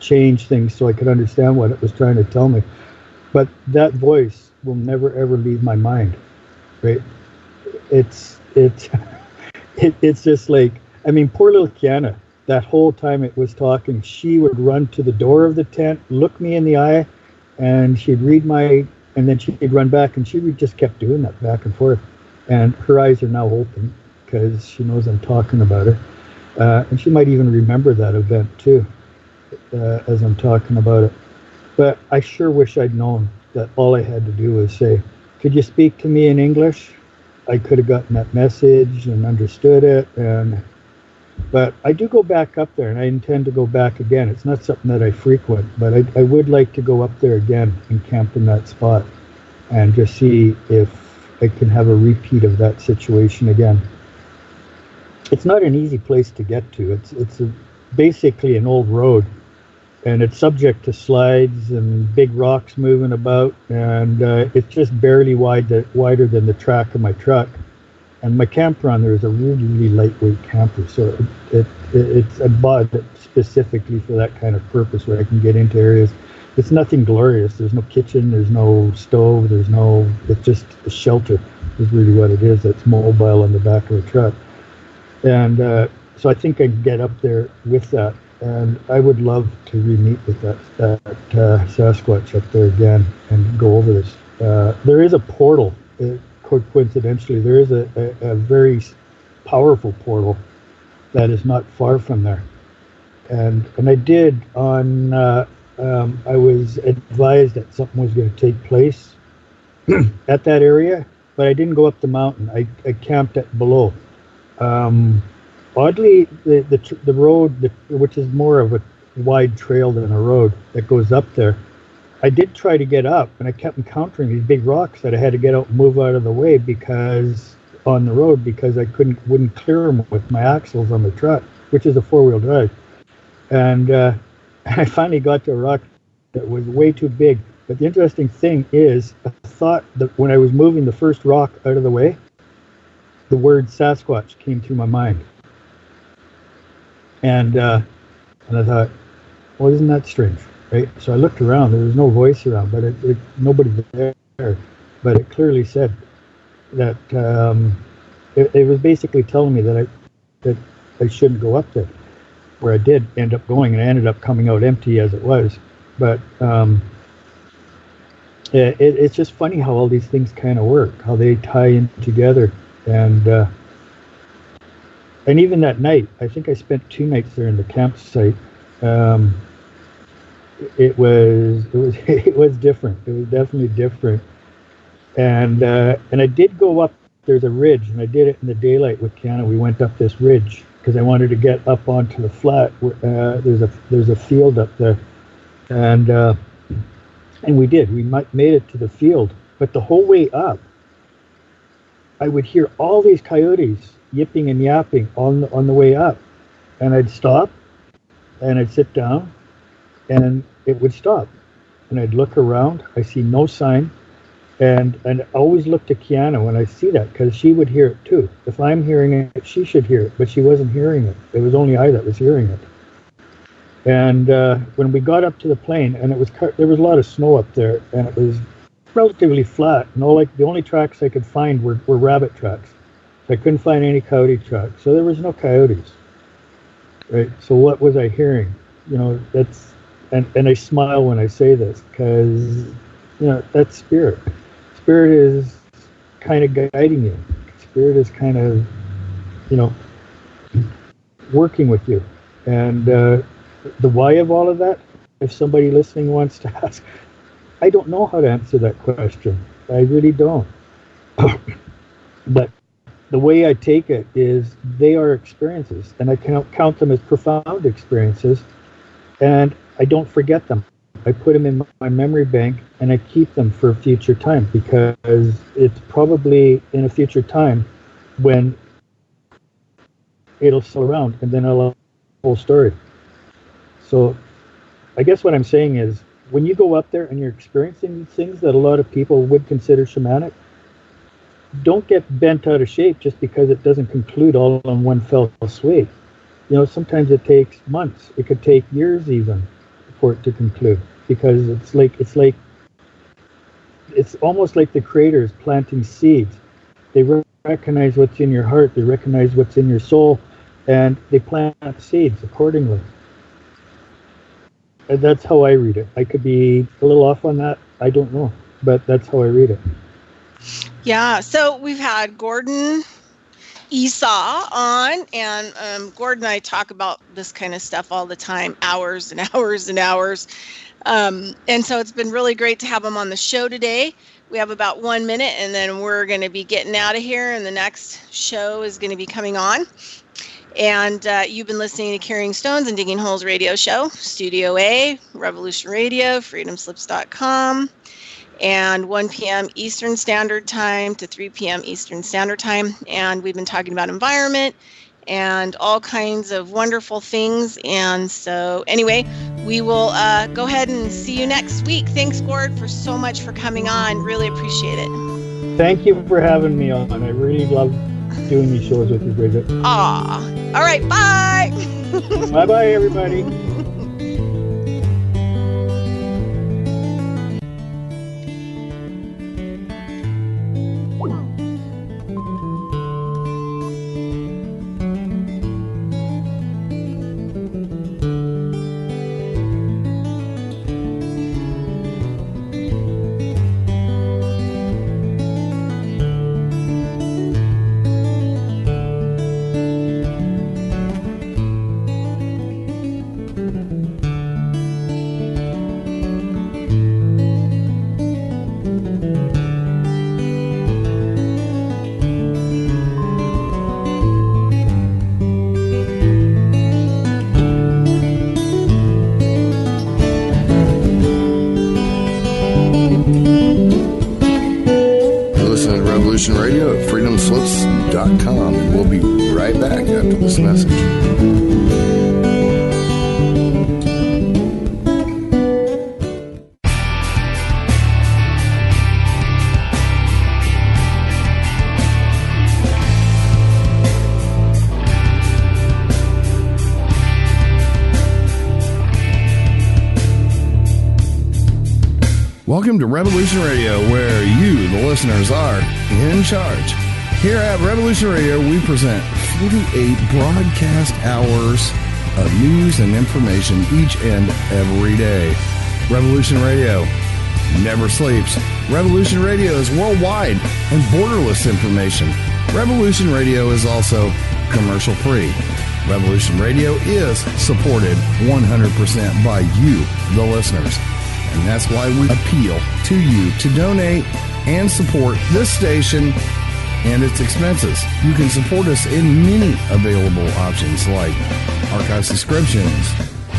change things so I could understand what it was trying to tell me. But that voice will never ever leave my mind, right? It's just like, poor little Kiana, that whole time it was talking, she would run to the door of the tent, look me in the eye, and she'd read and then she'd run back, and she just kept doing that back and forth. And her eyes are now open because she knows I'm talking about her. And she might even remember that event too, as I'm talking about it. But I sure wish I'd known that all I had to do was say, could you speak to me in English? I could have gotten that message and understood it. But I do go back up there, and I intend to go back again. It's not something that I frequent, but I would like to go up there again and camp in that spot and just see if I can have a repeat of that situation again. It's not an easy place to get to. It's basically an old road, and it's subject to slides and big rocks moving about, and it's just barely wider than the track of my truck. And my camper on there is a really lightweight camper, so it's I bought it specifically for that kind of purpose, where I can get into areas. It's nothing glorious. There's no kitchen, there's no stove, it's just a shelter is really what it is. That's mobile on the back of the truck. And so I think I can get up there with that. And I would love to re-meet with that Sasquatch up there again and go over this. There is a portal. Coincidentally, there is a very powerful portal that is not far from there. And I did on, I was advised that something was going to take place at that area, but I didn't go up the mountain. I camped at below. Oddly, the road, which is more of a wide trail than a road that goes up there, I did try to get up, and I kept encountering these big rocks that I had to get out and move out of the way on the road because I wouldn't clear them with my axles on the truck, which is a four-wheel drive. And I finally got to a rock that was way too big. But the interesting thing is, I thought that when I was moving the first rock out of the way, the word Sasquatch came through my mind. And I thought, well, isn't that strange? Right? So I looked around. There was no voice around, but nobody there. But it clearly said that it was basically telling me that I shouldn't go up there. Where I did end up going, and I ended up coming out empty as it was. But it's just funny how all these things kind of work, how they tie in together, and even that night, I think I spent 2 nights there in the campsite. It was different. It was definitely different. And I did go up. There's a ridge, and I did it in the daylight with Kiana. We went up this ridge because I wanted to get up onto the flat. There's a field up there, and we did. We made it to the field, but the whole way up, I would hear all these coyotes yipping and yapping on the way up, and I'd stop, and I'd sit down, and it would stop, and I'd look around. I see no sign, and I always look to Kiana when I see that, because she would hear it too. If I'm hearing it, she should hear it, but she wasn't hearing it. It was only I that was hearing it. And when we got up to the plain, and there was a lot of snow up there, and it was relatively flat, and the only tracks I could find were rabbit tracks. I couldn't find any coyote tracks, so there was no coyotes. Right? So what was I hearing? That's and I smile when I say this, because that's spirit. Spirit is kind of guiding you. Spirit is kind of working with you. And the why of all of that, if somebody listening wants to ask, I don't know how to answer that question. I really don't. But the way I take it is they are experiences, and I count them as profound experiences, and I don't forget them. I put them in my memory bank, and I keep them for a future time, because it's probably in a future time when it'll still around, and then I'll have the whole story. So I guess what I'm saying is, when you go up there and you're experiencing things that a lot of people would consider shamanic, don't get bent out of shape just because it doesn't conclude all on one fell swoop. Sometimes it takes months. It could take years even for it to conclude, because it's almost like the creator is planting seeds. They recognize what's in your heart. They recognize what's in your soul, and they plant seeds accordingly. And that's how I read it. I could be a little off on that. I don't know, but that's how I read it. Yeah. So we've had Gordon Esau on, and Gordon and I talk about this kind of stuff all the time, hours and hours and hours. And so it's been really great to have him on the show today. We have about 1 minute, and then we're going to be getting out of here, and the next show is going to be coming on. And you've been listening to Carrying Stones and Digging Holes radio show, Studio A, Revolution Radio, freedomslips.com, and 1 p.m. Eastern Standard Time to 3 p.m. Eastern Standard Time. And we've been talking about environment and all kinds of wonderful things. And so anyway, we will go ahead and see you next week. Thanks, Gord, for so much for coming on. Really appreciate it. Thank you for having me on. I really love doing these shows with you, Bridgette. Aw. All right, bye. Bye-bye, everybody. Radio at freedomslips.com, and we'll be right back after this message. Welcome to Revolution Radio, where you, the listeners, are in charge. Here at Revolution Radio, we present 48 broadcast hours of news and information each and every day. Revolution Radio never sleeps. Revolution Radio is worldwide and borderless information. Revolution Radio is also commercial-free. Revolution Radio is supported 100% by you, the listeners. And that's why we appeal to you to donate and support this station and its expenses. You can support us in many available options like archive subscriptions,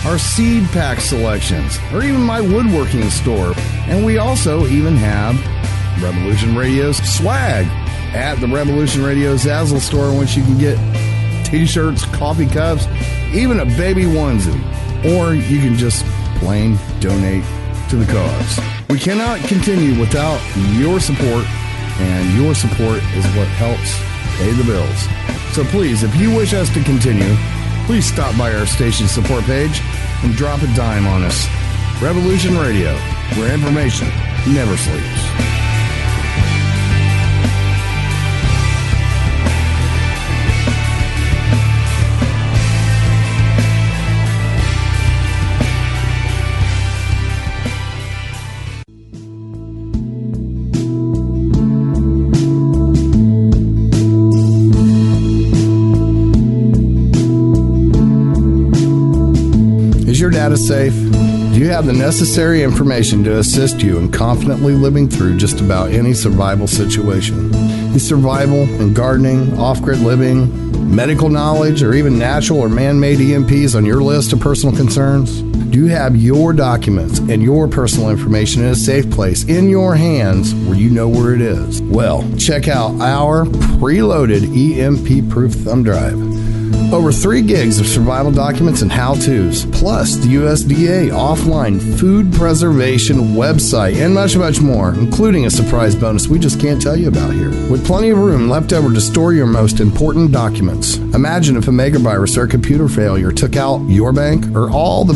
our seed pack selections, or even my woodworking store. And we also even have Revolution Radio's swag at the Revolution Radio Zazzle store, in which you can get t-shirts, coffee cups, even a baby onesie. Or you can just plain donate to the cause. We cannot continue without your support, and your support is what helps pay the bills. So please, if you wish us to continue, please stop by our station support page and drop a dime on us. Revolution Radio, where information never sleeps. Is your data safe? Do you have the necessary information to assist you in confidently living through just about any survival situation? Is survival and gardening, off-grid living, medical knowledge, or even natural or man-made EMPs on your list of personal concerns? Do you have your documents and your personal information in a safe place in your hands where you know where it is? Well, check out our preloaded EMP-proof thumb drive. Over 3 gigs of survival documents and how-tos, plus the USDA offline food preservation website, and much, much more, including a surprise bonus we just can't tell you about here. With plenty of room left over to store your most important documents. Imagine if a megavirus or a computer failure took out your bank or all the